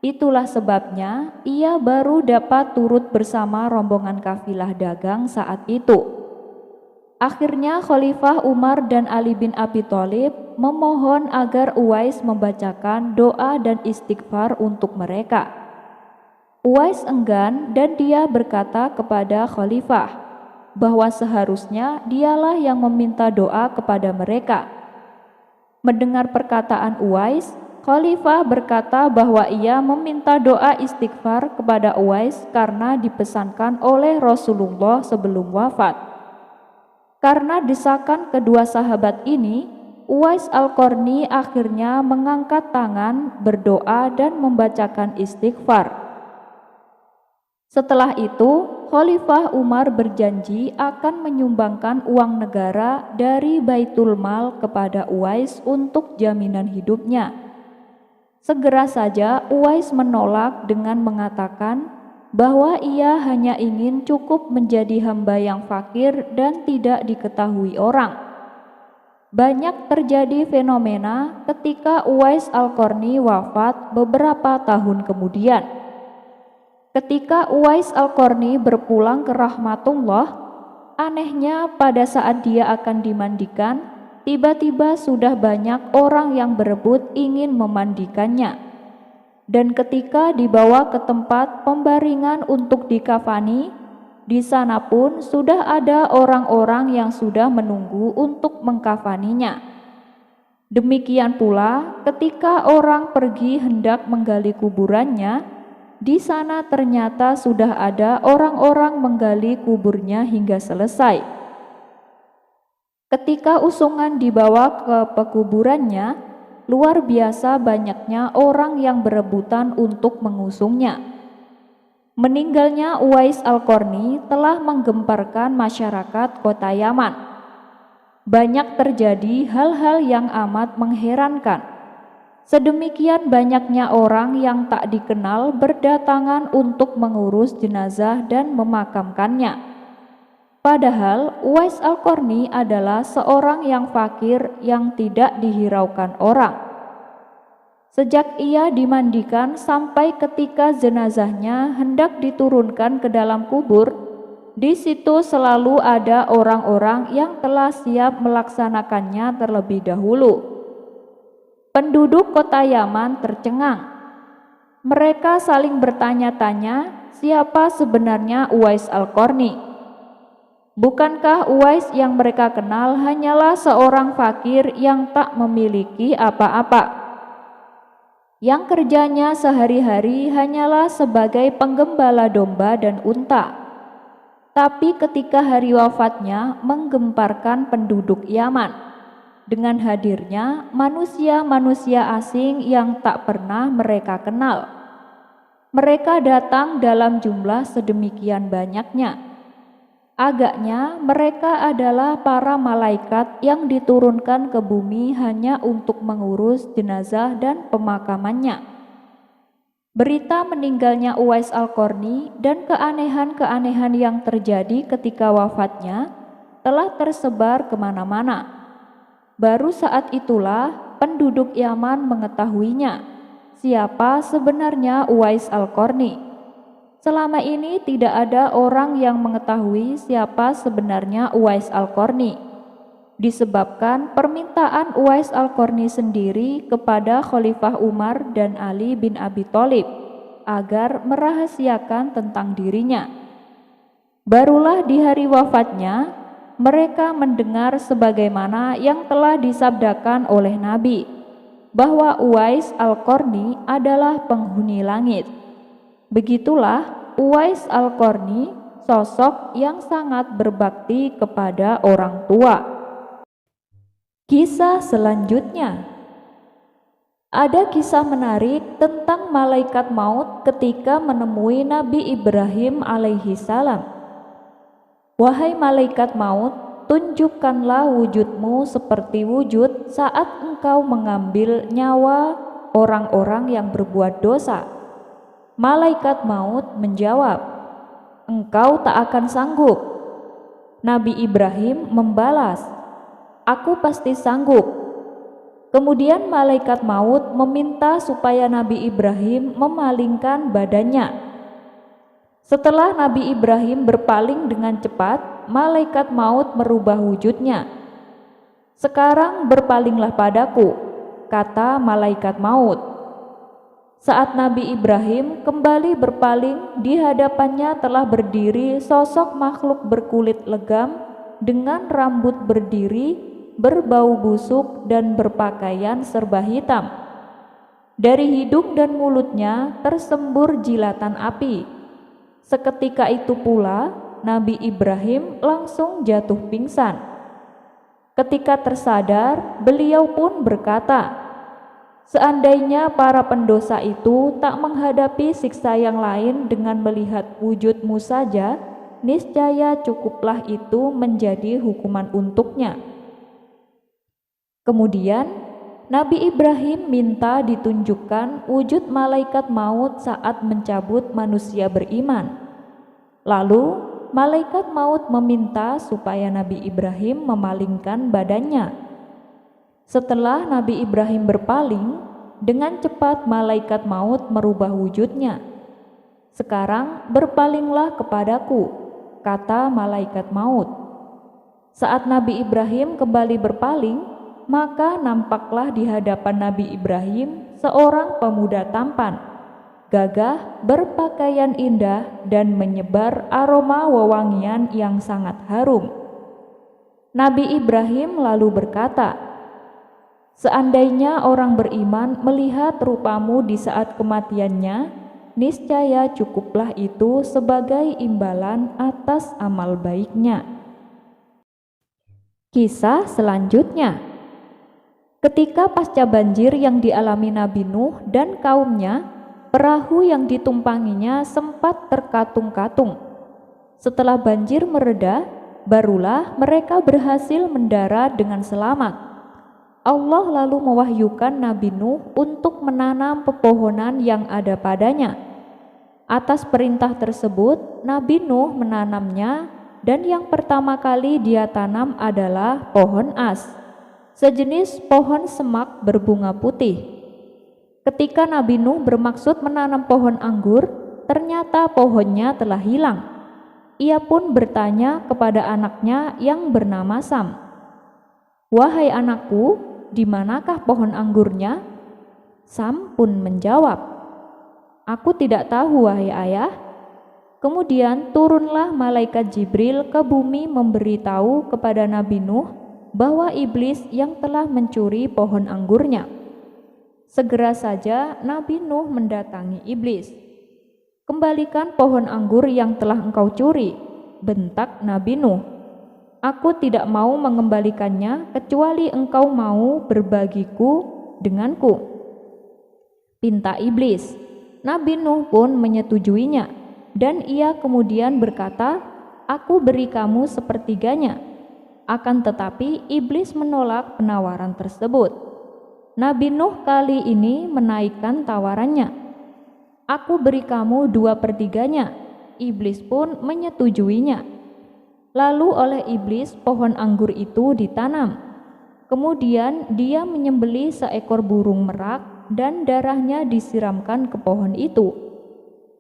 Speaker 1: Itulah sebabnya ia baru dapat turut bersama rombongan kafilah dagang saat itu. Akhirnya Khalifah Umar dan Ali bin Abi Thalib memohon agar Uwais membacakan doa dan istighfar untuk mereka. Uwais enggan dan dia berkata kepada Khalifah bahwa seharusnya dialah yang meminta doa kepada mereka. Mendengar perkataan Uwais, Khalifah berkata bahwa ia meminta doa istighfar kepada Uwais karena dipesankan oleh Rasulullah sebelum wafat. Karena desakan kedua sahabat ini, Uwais Al-Qarni akhirnya mengangkat tangan, berdoa dan membacakan istighfar. Setelah itu, Khalifah Umar berjanji akan menyumbangkan uang negara dari Baitul Mal kepada Uwais untuk jaminan hidupnya. Segera saja Uwais menolak dengan mengatakan bahwa ia hanya ingin cukup menjadi hamba yang fakir dan tidak diketahui orang. Banyak terjadi fenomena ketika Uwais Al-Qarni wafat beberapa tahun kemudian. Ketika Uwais Al-Qarni berpulang ke rahmatullah, anehnya pada saat dia akan dimandikan, tiba-tiba sudah banyak orang yang berebut ingin memandikannya. Dan ketika dibawa ke tempat pembaringan untuk dikafani, di sana pun sudah ada orang-orang yang sudah menunggu untuk mengkafaninya. Demikian pula ketika orang pergi hendak menggali kuburannya, di sana ternyata sudah ada orang-orang menggali kuburnya hingga selesai. Ketika usungan dibawa ke pekuburannya, luar biasa banyaknya orang yang berebutan untuk mengusungnya. Meninggalnya Uwais Al-Qarni telah menggemparkan masyarakat kota Yaman. Banyak terjadi hal-hal yang amat mengherankan. Sedemikian banyaknya orang yang tak dikenal berdatangan untuk mengurus jenazah dan memakamkannya. Padahal Uwais Al-Qarni adalah seorang yang fakir yang tidak dihiraukan orang. Sejak ia dimandikan sampai ketika jenazahnya hendak diturunkan ke dalam kubur, di situ selalu ada orang-orang yang telah siap melaksanakannya terlebih dahulu. Penduduk kota Yaman tercengang. Mereka saling bertanya-tanya, siapa sebenarnya Uwais Al-Qarni? Bukankah Uwais yang mereka kenal hanyalah seorang fakir yang tak memiliki apa-apa, yang kerjanya sehari-hari hanyalah sebagai penggembala domba dan unta? Tapi ketika hari wafatnya menggemparkan penduduk Yaman dengan hadirnya manusia-manusia asing yang tak pernah mereka kenal. Mereka datang dalam jumlah sedemikian banyaknya. Agaknya mereka adalah para malaikat yang diturunkan ke bumi hanya untuk mengurus jenazah dan pemakamannya. Berita meninggalnya Uwais Al-Qarni dan keanehan-keanehan yang terjadi ketika wafatnya telah tersebar kemana-mana. Baru saat itulah penduduk Yaman mengetahuinya, siapa sebenarnya Uwais Al-Qarni. Selama ini tidak ada orang yang mengetahui siapa sebenarnya Uwais Al-Qarni, disebabkan permintaan Uwais Al-Qarni sendiri kepada Khalifah Umar dan Ali bin Abi Thalib agar merahasiakan tentang dirinya. Barulah di hari wafatnya mereka mendengar sebagaimana yang telah disabdakan oleh Nabi, bahwa Uwais Al-Qarni adalah penghuni langit. Begitulah Uwais Al-Qarni, sosok yang sangat berbakti kepada orang tua. Kisah selanjutnya, ada kisah menarik tentang malaikat maut ketika menemui Nabi Ibrahim alaihi salam. Wahai malaikat maut, tunjukkanlah wujudmu seperti wujud saat engkau mengambil nyawa orang-orang yang berbuat dosa. Malaikat maut menjawab, engkau tak akan sanggup. Nabi Ibrahim membalas, aku pasti sanggup. Kemudian malaikat maut meminta supaya Nabi Ibrahim memalingkan badannya. Setelah Nabi Ibrahim berpaling dengan cepat, malaikat maut merubah wujudnya. Sekarang berpalinglah padaku, kata malaikat maut. Saat Nabi Ibrahim kembali berpaling, di hadapannya telah berdiri sosok makhluk berkulit legam dengan rambut berdiri, berbau busuk dan berpakaian serba hitam. Dari hidung dan mulutnya tersembur jilatan api. Seketika itu pula Nabi Ibrahim langsung jatuh pingsan. Ketika tersadar, beliau pun berkata, seandainya para pendosa itu tak menghadapi siksa yang lain dengan melihat wujudmu saja, niscaya cukuplah itu menjadi hukuman untuknya. Kemudian Nabi Ibrahim minta ditunjukkan wujud malaikat maut saat mencabut manusia beriman. Lalu malaikat maut meminta supaya Nabi Ibrahim memalingkan badannya. Setelah Nabi Ibrahim berpaling, dengan cepat malaikat maut merubah wujudnya. Sekarang berpalinglah kepadaku, kata malaikat maut. Saat Nabi Ibrahim kembali berpaling, maka nampaklah di hadapan Nabi Ibrahim seorang pemuda tampan, gagah, berpakaian indah dan menyebar aroma wewangian yang sangat harum. Nabi Ibrahim lalu berkata, seandainya orang beriman melihat rupamu di saat kematiannya, niscaya cukuplah itu sebagai imbalan atas amal baiknya. Kisah selanjutnya, ketika pasca banjir yang dialami Nabi Nuh dan kaumnya, perahu yang ditumpanginya sempat terkatung-katung. Setelah banjir mereda, barulah mereka berhasil mendarat dengan selamat. Allah lalu mewahyukan Nabi Nuh untuk menanam pepohonan yang ada padanya. Atas perintah tersebut, Nabi Nuh menanamnya, dan yang pertama kali dia tanam adalah pohon as, sejenis pohon semak berbunga putih. Ketika Nabi Nuh bermaksud menanam pohon anggur, ternyata pohonnya telah hilang. Ia pun bertanya kepada anaknya yang bernama Sam, "Wahai anakku, di manakah pohon anggurnya?" Sam pun menjawab, "Aku tidak tahu, wahai ayah." Kemudian turunlah malaikat Jibril ke bumi memberitahu kepada Nabi Nuh bahwa iblis yang telah mencuri pohon anggurnya. Segera saja Nabi Nuh mendatangi iblis. "Kembalikan pohon anggur yang telah engkau curi," bentak Nabi Nuh. "Aku tidak mau mengembalikannya kecuali engkau mau berbagiku denganku," pinta iblis. Nabi Nuh pun menyetujuinya, dan ia kemudian berkata, "Aku beri kamu sepertiganya." Akan tetapi iblis menolak penawaran tersebut. Nabi Nuh kali ini menaikkan tawarannya, "Aku beri kamu 2/3-nya." Iblis pun menyetujuinya. Lalu oleh iblis pohon anggur itu ditanam. Kemudian dia menyembelih seekor burung merak dan darahnya disiramkan ke pohon itu.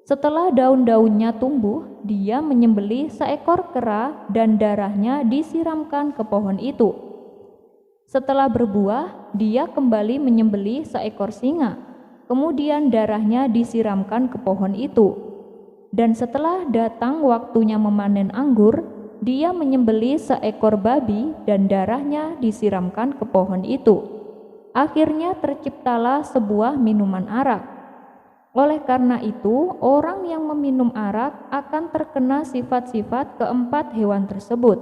Speaker 1: Setelah daun-daunnya tumbuh, dia menyembelih seekor kera dan darahnya disiramkan ke pohon itu. Setelah berbuah, dia kembali menyembelih seekor singa, kemudian darahnya disiramkan ke pohon itu. Dan setelah datang waktunya memanen anggur, dia menyembelih seekor babi dan darahnya disiramkan ke pohon itu. Akhirnya terciptalah sebuah minuman arak. Oleh karena itu, orang yang meminum arak akan terkena sifat-sifat keempat hewan tersebut.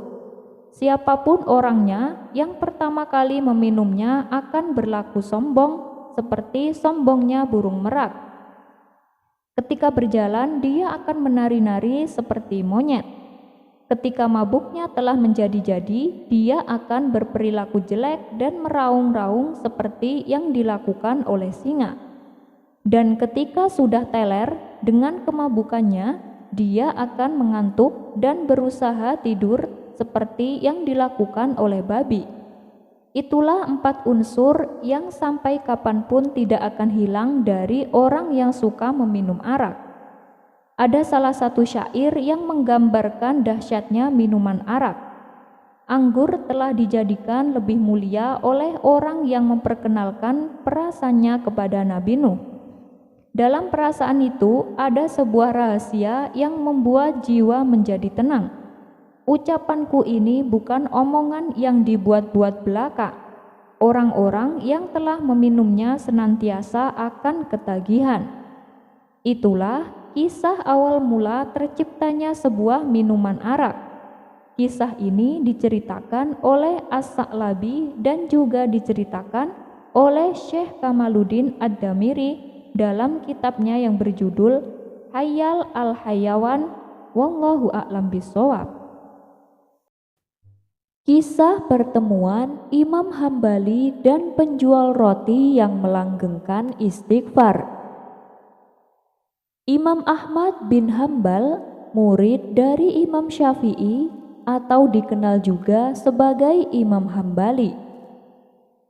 Speaker 1: Siapapun orangnya yang pertama kali meminumnya akan berlaku sombong seperti sombongnya burung merak. Ketika berjalan, dia akan menari-nari seperti monyet. Ketika mabuknya telah menjadi-jadi, dia akan berperilaku jelek dan meraung-raung seperti yang dilakukan oleh singa. Dan ketika sudah teler dengan kemabukannya, dia akan mengantuk dan berusaha tidur seperti yang dilakukan oleh babi. Itulah 4 unsur yang sampai kapanpun tidak akan hilang dari orang yang suka meminum arak. Ada salah satu syair yang menggambarkan dahsyatnya minuman arak. "Anggur telah dijadikan lebih mulia oleh orang yang memperkenalkan perasaannya kepada Nabi Nuh. Dalam perasaan itu ada sebuah rahasia yang membuat jiwa menjadi tenang. Ucapanku ini bukan omongan yang dibuat-buat belaka. Orang-orang yang telah meminumnya senantiasa akan ketagihan." Itulah kisah awal mula terciptanya sebuah minuman arak. Kisah ini diceritakan oleh As-Sa'labi dan juga diceritakan oleh Syekh Kamaluddin Ad-Damiri dalam kitabnya yang berjudul Hayyal al-Hayawan. Wallahu a'lam bishawab. Kisah pertemuan Imam Hambali dan penjual roti yang melanggengkan istighfar. Imam Ahmad bin Hambal, murid dari Imam Syafi'i atau dikenal juga sebagai Imam Hambali.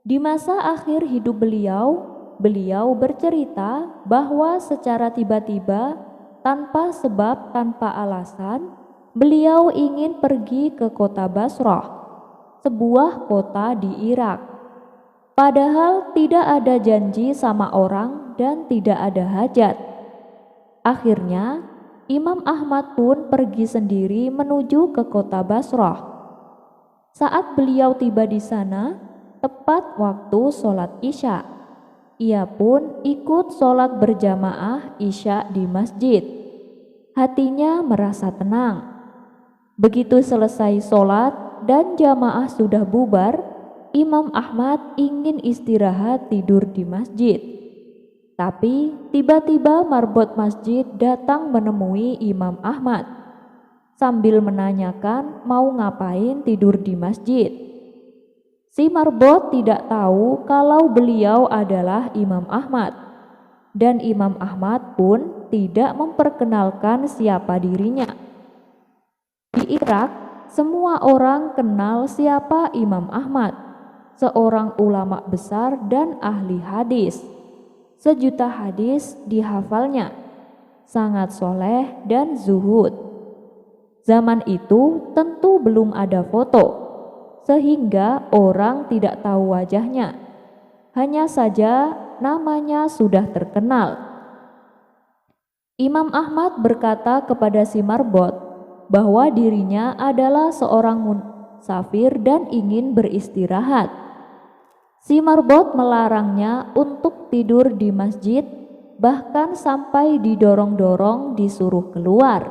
Speaker 1: Di masa akhir hidup beliau bercerita bahwa secara tiba-tiba, tanpa sebab, tanpa alasan, beliau ingin pergi ke kota Basrah, sebuah kota di Irak. Padahal tidak ada janji sama orang dan tidak ada hajat. Akhirnya Imam Ahmad pun pergi sendiri menuju ke kota Basrah. Saat beliau tiba di sana, tepat waktu sholat Isya, ia pun ikut sholat berjamaah Isya di masjid. Hatinya merasa tenang. Begitu selesai sholat dan jamaah sudah bubar, Imam Ahmad ingin istirahat tidur di masjid. Tapi tiba-tiba marbot masjid datang menemui Imam Ahmad sambil menanyakan mau ngapain tidur di masjid. Si marbot tidak tahu kalau beliau adalah Imam Ahmad, dan Imam Ahmad pun tidak memperkenalkan siapa dirinya. Di Irak, semua orang kenal siapa Imam Ahmad, seorang ulama besar dan ahli hadis. 1.000.000 hadis dihafalnya, sangat soleh dan zuhud. Zaman itu tentu belum ada foto, sehingga orang tidak tahu wajahnya. Hanya saja namanya sudah terkenal. Imam Ahmad berkata kepada si Marbot bahwa dirinya adalah seorang musafir dan ingin beristirahat. Si Marbot melarangnya untuk tidur di masjid, bahkan sampai didorong-dorong disuruh keluar.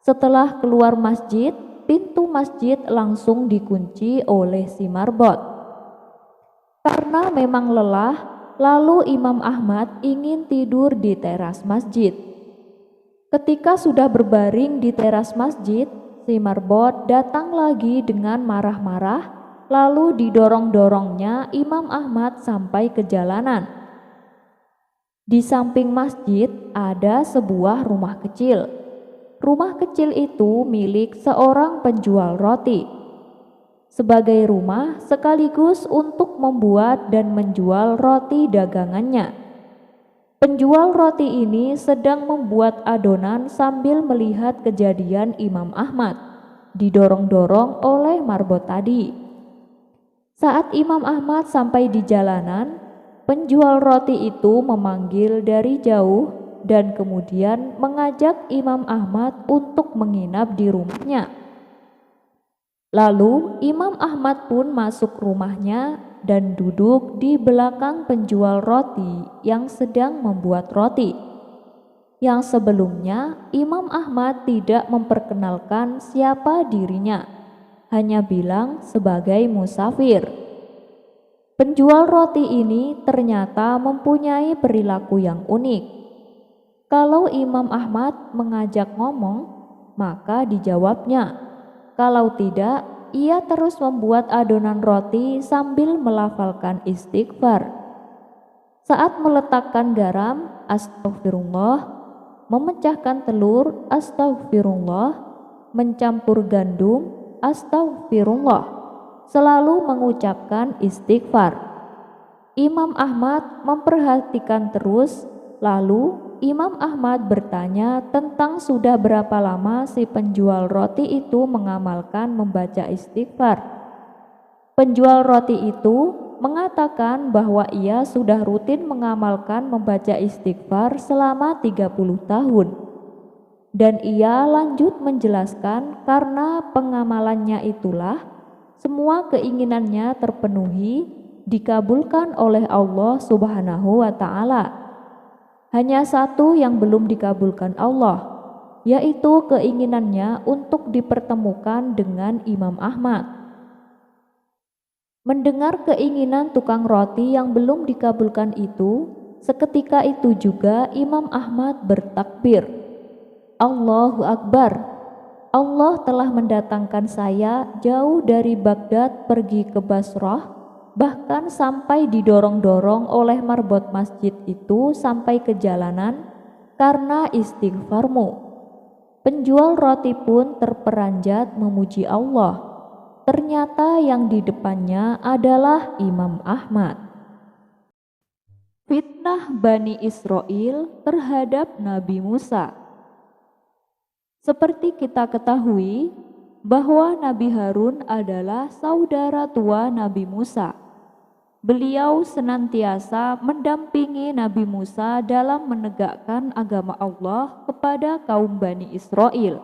Speaker 1: Setelah keluar masjid, pintu masjid langsung dikunci oleh si Marbot. Karena memang lelah, lalu Imam Ahmad ingin tidur di teras masjid. Ketika sudah berbaring di teras masjid, si Marbot datang lagi dengan marah-marah, lalu didorong-dorongnya Imam Ahmad sampai ke jalanan. Di samping masjid ada sebuah rumah kecil. Rumah kecil itu milik seorang penjual roti. Sebagai rumah sekaligus untuk membuat dan menjual roti dagangannya. Penjual roti ini sedang membuat adonan sambil melihat kejadian Imam Ahmad didorong-dorong oleh Marbot tadi. Saat Imam Ahmad sampai di jalanan, penjual roti itu memanggil dari jauh dan kemudian mengajak Imam Ahmad untuk menginap di rumahnya. Lalu Imam Ahmad pun masuk rumahnya dan duduk di belakang penjual roti yang sedang membuat roti. Yang sebelumnya Imam Ahmad tidak memperkenalkan siapa dirinya, hanya bilang sebagai musafir. Penjual roti ini ternyata mempunyai perilaku yang unik. Kalau Imam Ahmad mengajak ngomong, maka dijawabnya. Kalau tidak, ia terus membuat adonan roti sambil melafalkan istighfar. Saat meletakkan garam, astagfirullah, memecahkan telur, astagfirullah, mencampur gandum, astagfirullah, selalu mengucapkan istighfar. Imam Ahmad memperhatikan terus, lalu Imam Ahmad bertanya tentang sudah berapa lama si penjual roti itu mengamalkan membaca istighfar. Penjual roti itu mengatakan bahwa ia sudah rutin mengamalkan membaca istighfar selama 30 tahun. Dan ia lanjut menjelaskan karena pengamalannya itulah semua keinginannya terpenuhi, dikabulkan oleh Allah Subhanahu wa Ta'ala. Hanya satu yang belum dikabulkan Allah, yaitu keinginannya untuk dipertemukan dengan Imam Ahmad. Mendengar keinginan tukang roti yang belum dikabulkan itu, seketika itu juga Imam Ahmad bertakbir. Allahu Akbar, Allah telah mendatangkan saya jauh dari Baghdad pergi ke Basrah, bahkan sampai didorong-dorong oleh marbot masjid itu sampai ke jalanan karena istighfarmu. Penjual roti pun terperanjat memuji Allah. Ternyata yang di depannya adalah Imam Ahmad. Fitnah Bani Israel terhadap Nabi Musa. Seperti kita ketahui bahwa Nabi Harun adalah saudara tua Nabi Musa. Beliau senantiasa mendampingi Nabi Musa dalam menegakkan agama Allah kepada kaum Bani Israel.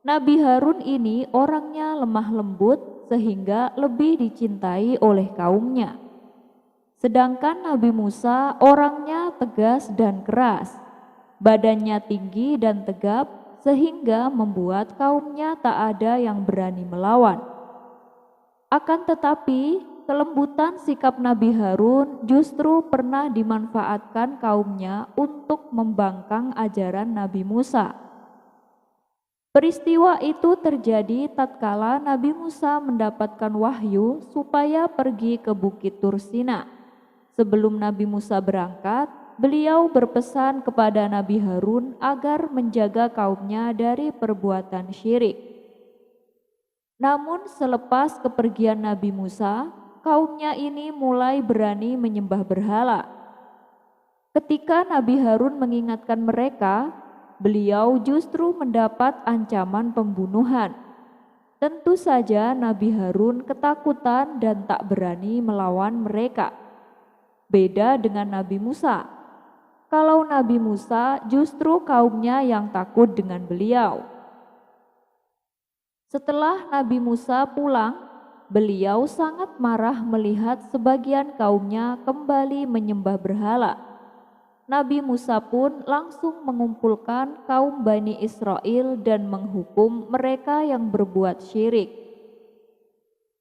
Speaker 1: Nabi Harun ini orangnya lemah lembut sehingga lebih dicintai oleh kaumnya. Sedangkan Nabi Musa orangnya tegas dan keras, badannya tinggi dan tegap sehingga membuat kaumnya tak ada yang berani melawan. Akan tetapi, kelembutan sikap Nabi Harun justru pernah dimanfaatkan kaumnya untuk membangkang ajaran Nabi Musa. Peristiwa itu terjadi tatkala Nabi Musa mendapatkan wahyu supaya pergi ke Bukit Tursina. Sebelum Nabi Musa berangkat, beliau berpesan kepada Nabi Harun agar menjaga kaumnya dari perbuatan syirik. Namun selepas kepergian Nabi Musa, kaumnya ini mulai berani menyembah berhala. Ketika Nabi Harun mengingatkan mereka, beliau justru mendapat ancaman pembunuhan. Tentu saja Nabi Harun ketakutan dan tak berani melawan mereka. Beda dengan Nabi Musa. Kalau Nabi Musa justru kaumnya yang takut dengan beliau. Setelah Nabi Musa pulang, beliau sangat marah melihat sebagian kaumnya kembali menyembah berhala. Nabi Musa pun langsung mengumpulkan kaum Bani Israel dan menghukum mereka yang berbuat syirik.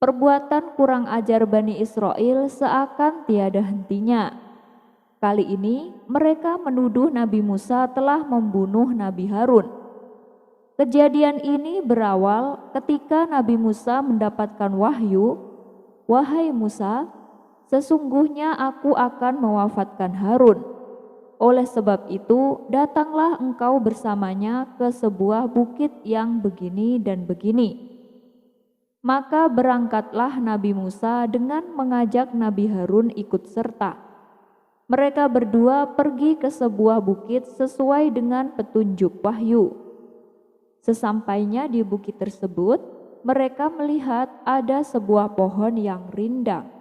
Speaker 1: Perbuatan kurang ajar Bani Israel seakan tiada hentinya. Kali ini mereka menuduh Nabi Musa telah membunuh Nabi Harun. Kejadian ini berawal ketika Nabi Musa mendapatkan wahyu, "Wahai Musa, sesungguhnya aku akan mewafatkan Harun. Oleh sebab itu, datanglah engkau bersamanya ke sebuah bukit yang begini dan begini." Maka berangkatlah Nabi Musa dengan mengajak Nabi Harun ikut serta. Mereka berdua pergi ke sebuah bukit sesuai dengan petunjuk wahyu. Sesampainya di bukit tersebut, mereka melihat ada sebuah pohon yang rindang.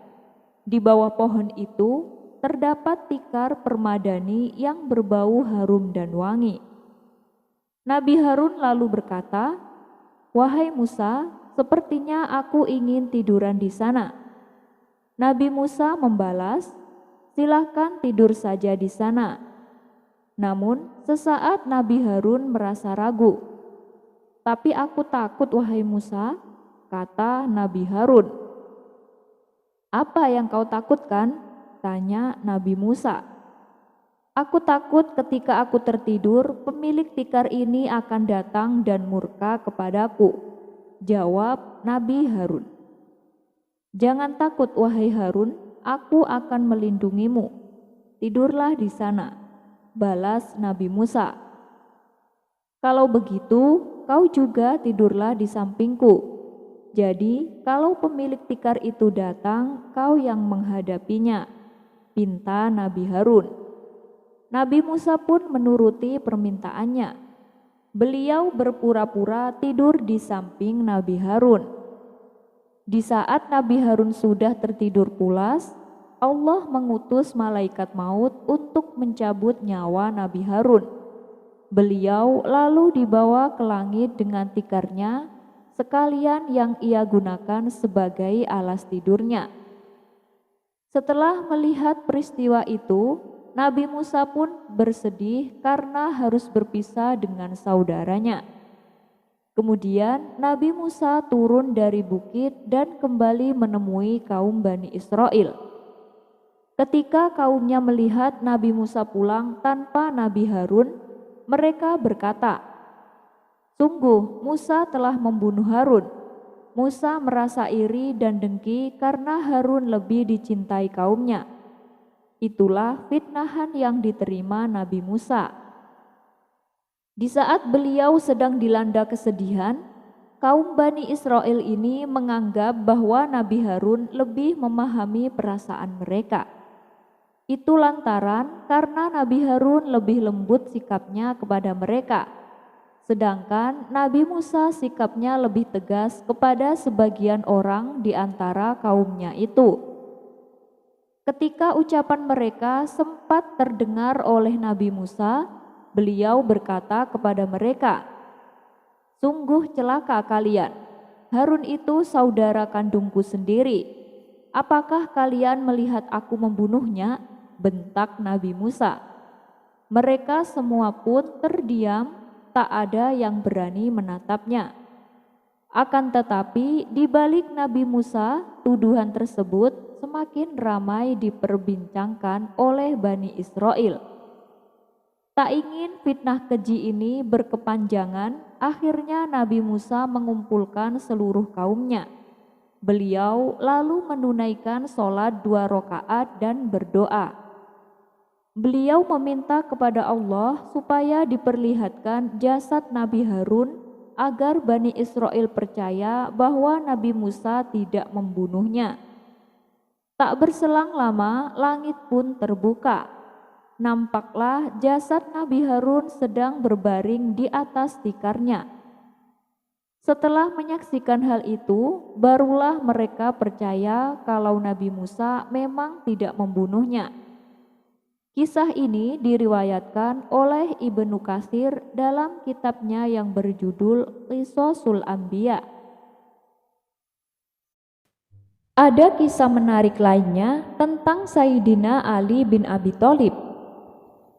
Speaker 1: Di bawah pohon itu terdapat tikar permadani yang berbau harum dan wangi. Nabi Harun lalu berkata, "Wahai Musa, sepertinya aku ingin tiduran di sana." Nabi Musa membalas, "Silahkan tidur saja di sana." Namun sesaat Nabi Harun merasa ragu. "Tapi aku takut, wahai Musa," kata Nabi Harun. "Apa yang kau takutkan?" tanya Nabi Musa. "Aku takut ketika aku tertidur, pemilik tikar ini akan datang dan murka kepadaku," jawab Nabi Harun. "Jangan takut, wahai Harun, aku akan melindungimu. Tidurlah di sana," balas Nabi Musa. "Kalau begitu, kau juga tidurlah di sampingku. Jadi, kalau pemilik tikar itu datang, kau yang menghadapinya," pinta Nabi Harun. Nabi Musa pun menuruti permintaannya. Beliau berpura-pura tidur di samping Nabi Harun. Di saat Nabi Harun sudah tertidur pulas, Allah mengutus malaikat maut untuk mencabut nyawa Nabi Harun. Beliau lalu dibawa ke langit dengan tikarnya, sekalian yang ia gunakan sebagai alas tidurnya. Setelah melihat peristiwa itu, Nabi Musa pun bersedih karena harus berpisah dengan saudaranya. Kemudian Nabi Musa turun dari bukit dan kembali menemui kaum Bani Israel. Ketika kaumnya melihat Nabi Musa pulang tanpa Nabi Harun, mereka berkata, "Sungguh Musa telah membunuh Harun." Musa merasa iri dan dengki karena Harun lebih dicintai kaumnya. Itulah fitnahan yang diterima Nabi Musa. Di saat beliau sedang dilanda kesedihan, kaum Bani Israel ini menganggap bahwa Nabi Harun lebih memahami perasaan mereka. Itu lantaran karena Nabi Harun lebih lembut sikapnya kepada mereka. Sedangkan Nabi Musa sikapnya lebih tegas kepada sebagian orang di antara kaumnya itu. Ketika ucapan mereka sempat terdengar oleh Nabi Musa, beliau berkata kepada mereka, "Sungguh celaka kalian, Harun itu saudara kandungku sendiri. Apakah kalian melihat aku membunuhnya?" bentak Nabi Musa. Mereka semua pun terdiam. Tak ada yang berani menatapnya. Akan tetapi di balik Nabi Musa, tuduhan tersebut semakin ramai diperbincangkan oleh Bani Israel. Tak ingin fitnah keji ini berkepanjangan, akhirnya Nabi Musa mengumpulkan seluruh kaumnya. Beliau lalu menunaikan sholat 2 rakaat dan berdoa. Beliau meminta kepada Allah supaya diperlihatkan jasad Nabi Harun agar Bani Israel percaya bahwa Nabi Musa tidak membunuhnya. Tak berselang lama, langit pun terbuka. nampaklah jasad Nabi Harun sedang berbaring di atas tikarnya. Setelah menyaksikan hal itu, barulah mereka percaya kalau Nabi Musa memang tidak membunuhnya. Kisah ini diriwayatkan oleh Ibnu Katsir dalam kitabnya yang berjudul Qisasul Anbiya. Ada kisah menarik lainnya tentang Sayyidina Ali bin Abi Thalib.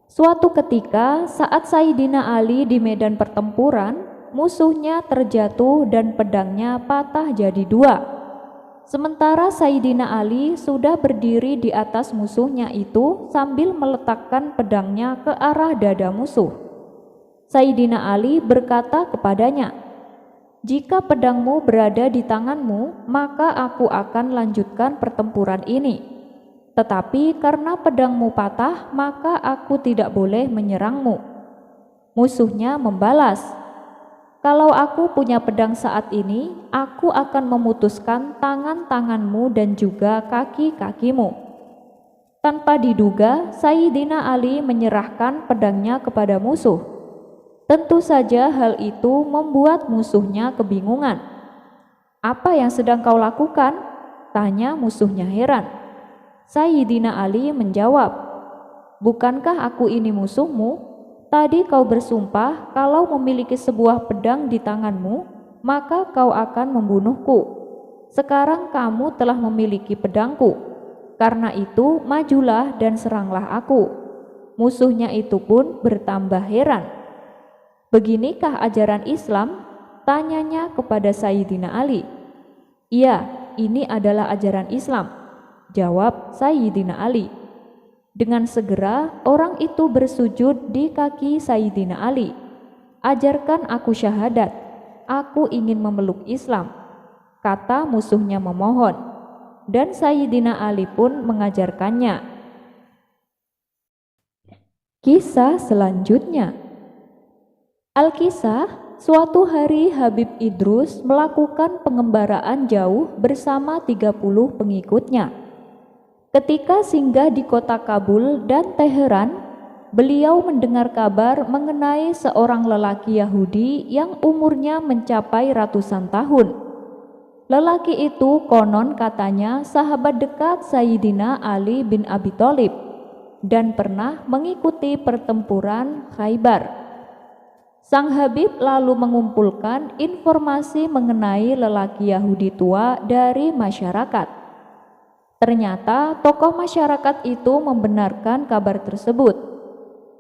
Speaker 1: Suatu ketika saat Sayyidina Ali di medan pertempuran, musuhnya terjatuh dan pedangnya patah jadi dua. Sementara Sayyidina Ali sudah berdiri di atas musuhnya itu sambil meletakkan pedangnya ke arah dada musuh. Sayyidina Ali berkata kepadanya, "Jika pedangmu berada di tanganmu, maka aku akan lanjutkan pertempuran ini. Tetapi karena pedangmu patah, maka aku tidak boleh menyerangmu." Musuhnya membalas, "Kalau aku punya pedang saat ini, aku akan memutuskan tangan-tanganmu dan juga kaki-kakimu." Tanpa diduga, Sayyidina Ali menyerahkan pedangnya kepada musuh. Tentu saja hal itu membuat musuhnya kebingungan. "Apa yang sedang kau lakukan?" tanya musuhnya heran. Sayyidina Ali menjawab, "Bukankah aku ini musuhmu? Tadi kau bersumpah kalau memiliki sebuah pedang di tanganmu, maka kau akan membunuhku. Sekarang kamu telah memiliki pedangku. Karena itu, majulah dan seranglah aku." Musuhnya itu pun bertambah heran. "Beginikah ajaran Islam?" tanyanya kepada Sayyidina Ali. "Iya, ini adalah ajaran Islam," jawab Sayyidina Ali. Dengan segera orang itu bersujud di kaki Sayyidina Ali. "Ajarkan aku syahadat, aku ingin memeluk Islam," kata musuhnya memohon. Dan Sayyidina Ali pun mengajarkannya. Kisah selanjutnya. Alkisah, suatu hari Habib Idrus melakukan pengembaraan jauh bersama 30 pengikutnya. Ketika singgah di kota Kabul dan Teheran, beliau mendengar kabar mengenai seorang lelaki Yahudi yang umurnya mencapai ratusan tahun. Lelaki itu konon katanya sahabat dekat Sayyidina Ali bin Abi Thalib dan pernah mengikuti pertempuran Khaybar. Sang Habib lalu mengumpulkan informasi mengenai lelaki Yahudi tua dari masyarakat. Ternyata tokoh masyarakat itu membenarkan kabar tersebut.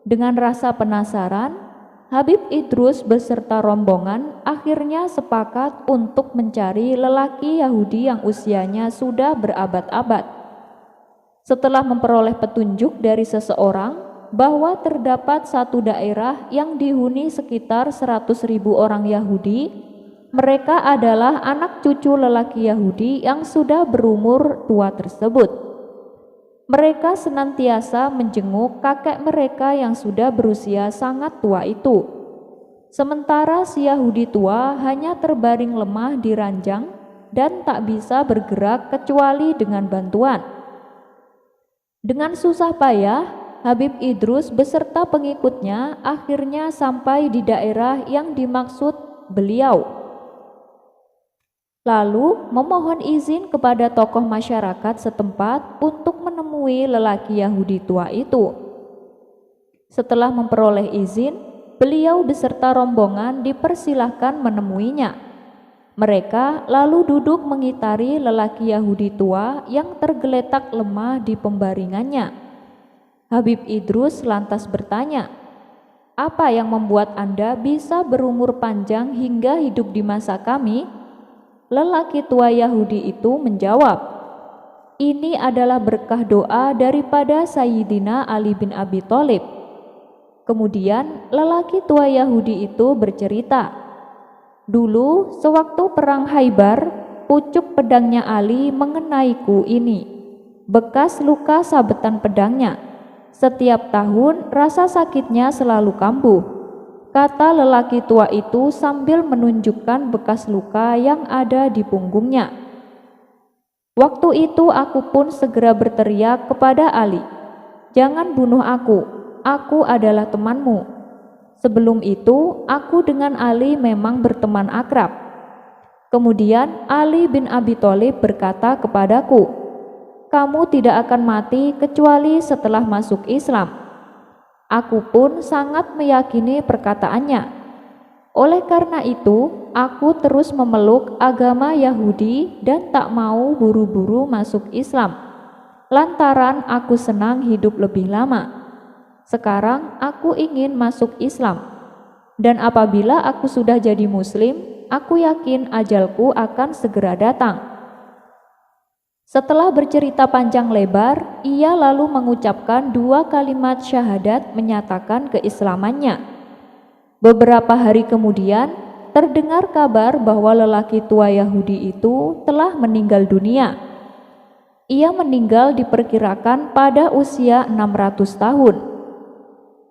Speaker 1: Dengan rasa penasaran, Habib Idrus beserta rombongan akhirnya sepakat untuk mencari lelaki Yahudi yang usianya sudah berabad-abad. Setelah memperoleh petunjuk dari seseorang bahwa terdapat satu daerah yang dihuni sekitar 100.000 orang Yahudi, mereka adalah anak cucu lelaki Yahudi yang sudah berumur tua tersebut. Mereka senantiasa menjenguk kakek mereka yang sudah berusia sangat tua itu. Sementara si Yahudi tua hanya terbaring lemah di ranjang dan tak bisa bergerak kecuali dengan bantuan. Dengan susah payah, Habib Idrus beserta pengikutnya akhirnya sampai di daerah yang dimaksud beliau. Lalu memohon izin kepada tokoh masyarakat setempat untuk menemui lelaki Yahudi tua itu. Setelah memperoleh izin, beliau beserta rombongan dipersilahkan menemuinya. Mereka lalu duduk mengitari lelaki Yahudi tua yang tergeletak lemah di pembaringannya. Habib Idrus lantas bertanya, "Apa yang membuat Anda bisa berumur panjang hingga hidup di masa kami?" Lelaki tua Yahudi itu menjawab, "Ini adalah berkah doa daripada Sayyidina Ali bin Abi Thalib." Kemudian lelaki tua Yahudi itu bercerita, "Dulu sewaktu perang Khaybar, pucuk pedangnya Ali mengenaiku ini, bekas luka sabetan pedangnya. Setiap tahun rasa sakitnya selalu kambuh," kata lelaki tua itu sambil menunjukkan bekas luka yang ada di punggungnya. "Waktu itu aku pun segera berteriak kepada Ali, 'Jangan bunuh aku, aku adalah temanmu. Sebelum itu, aku dengan Ali memang berteman akrab. Kemudian Ali bin Abi Thalib berkata kepadaku, kamu tidak akan mati kecuali setelah masuk Islam. Aku pun sangat meyakini perkataannya. Oleh karena itu, aku terus memeluk agama Yahudi dan tak mau buru-buru masuk Islam. Lantaran aku senang hidup lebih lama. Sekarang aku ingin masuk Islam. Dan apabila aku sudah jadi muslim, aku yakin ajalku akan segera datang. Setelah bercerita panjang lebar, ia lalu mengucapkan 2 kalimat syahadat menyatakan keislamannya. Beberapa hari kemudian, terdengar kabar bahwa lelaki tua Yahudi itu telah meninggal dunia. Ia meninggal diperkirakan pada usia 600 tahun.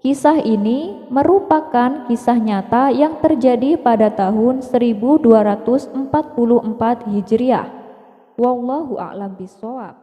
Speaker 1: Kisah ini merupakan kisah nyata yang terjadi pada tahun 1244 Hijriah. Wallahu a'lam bishawab.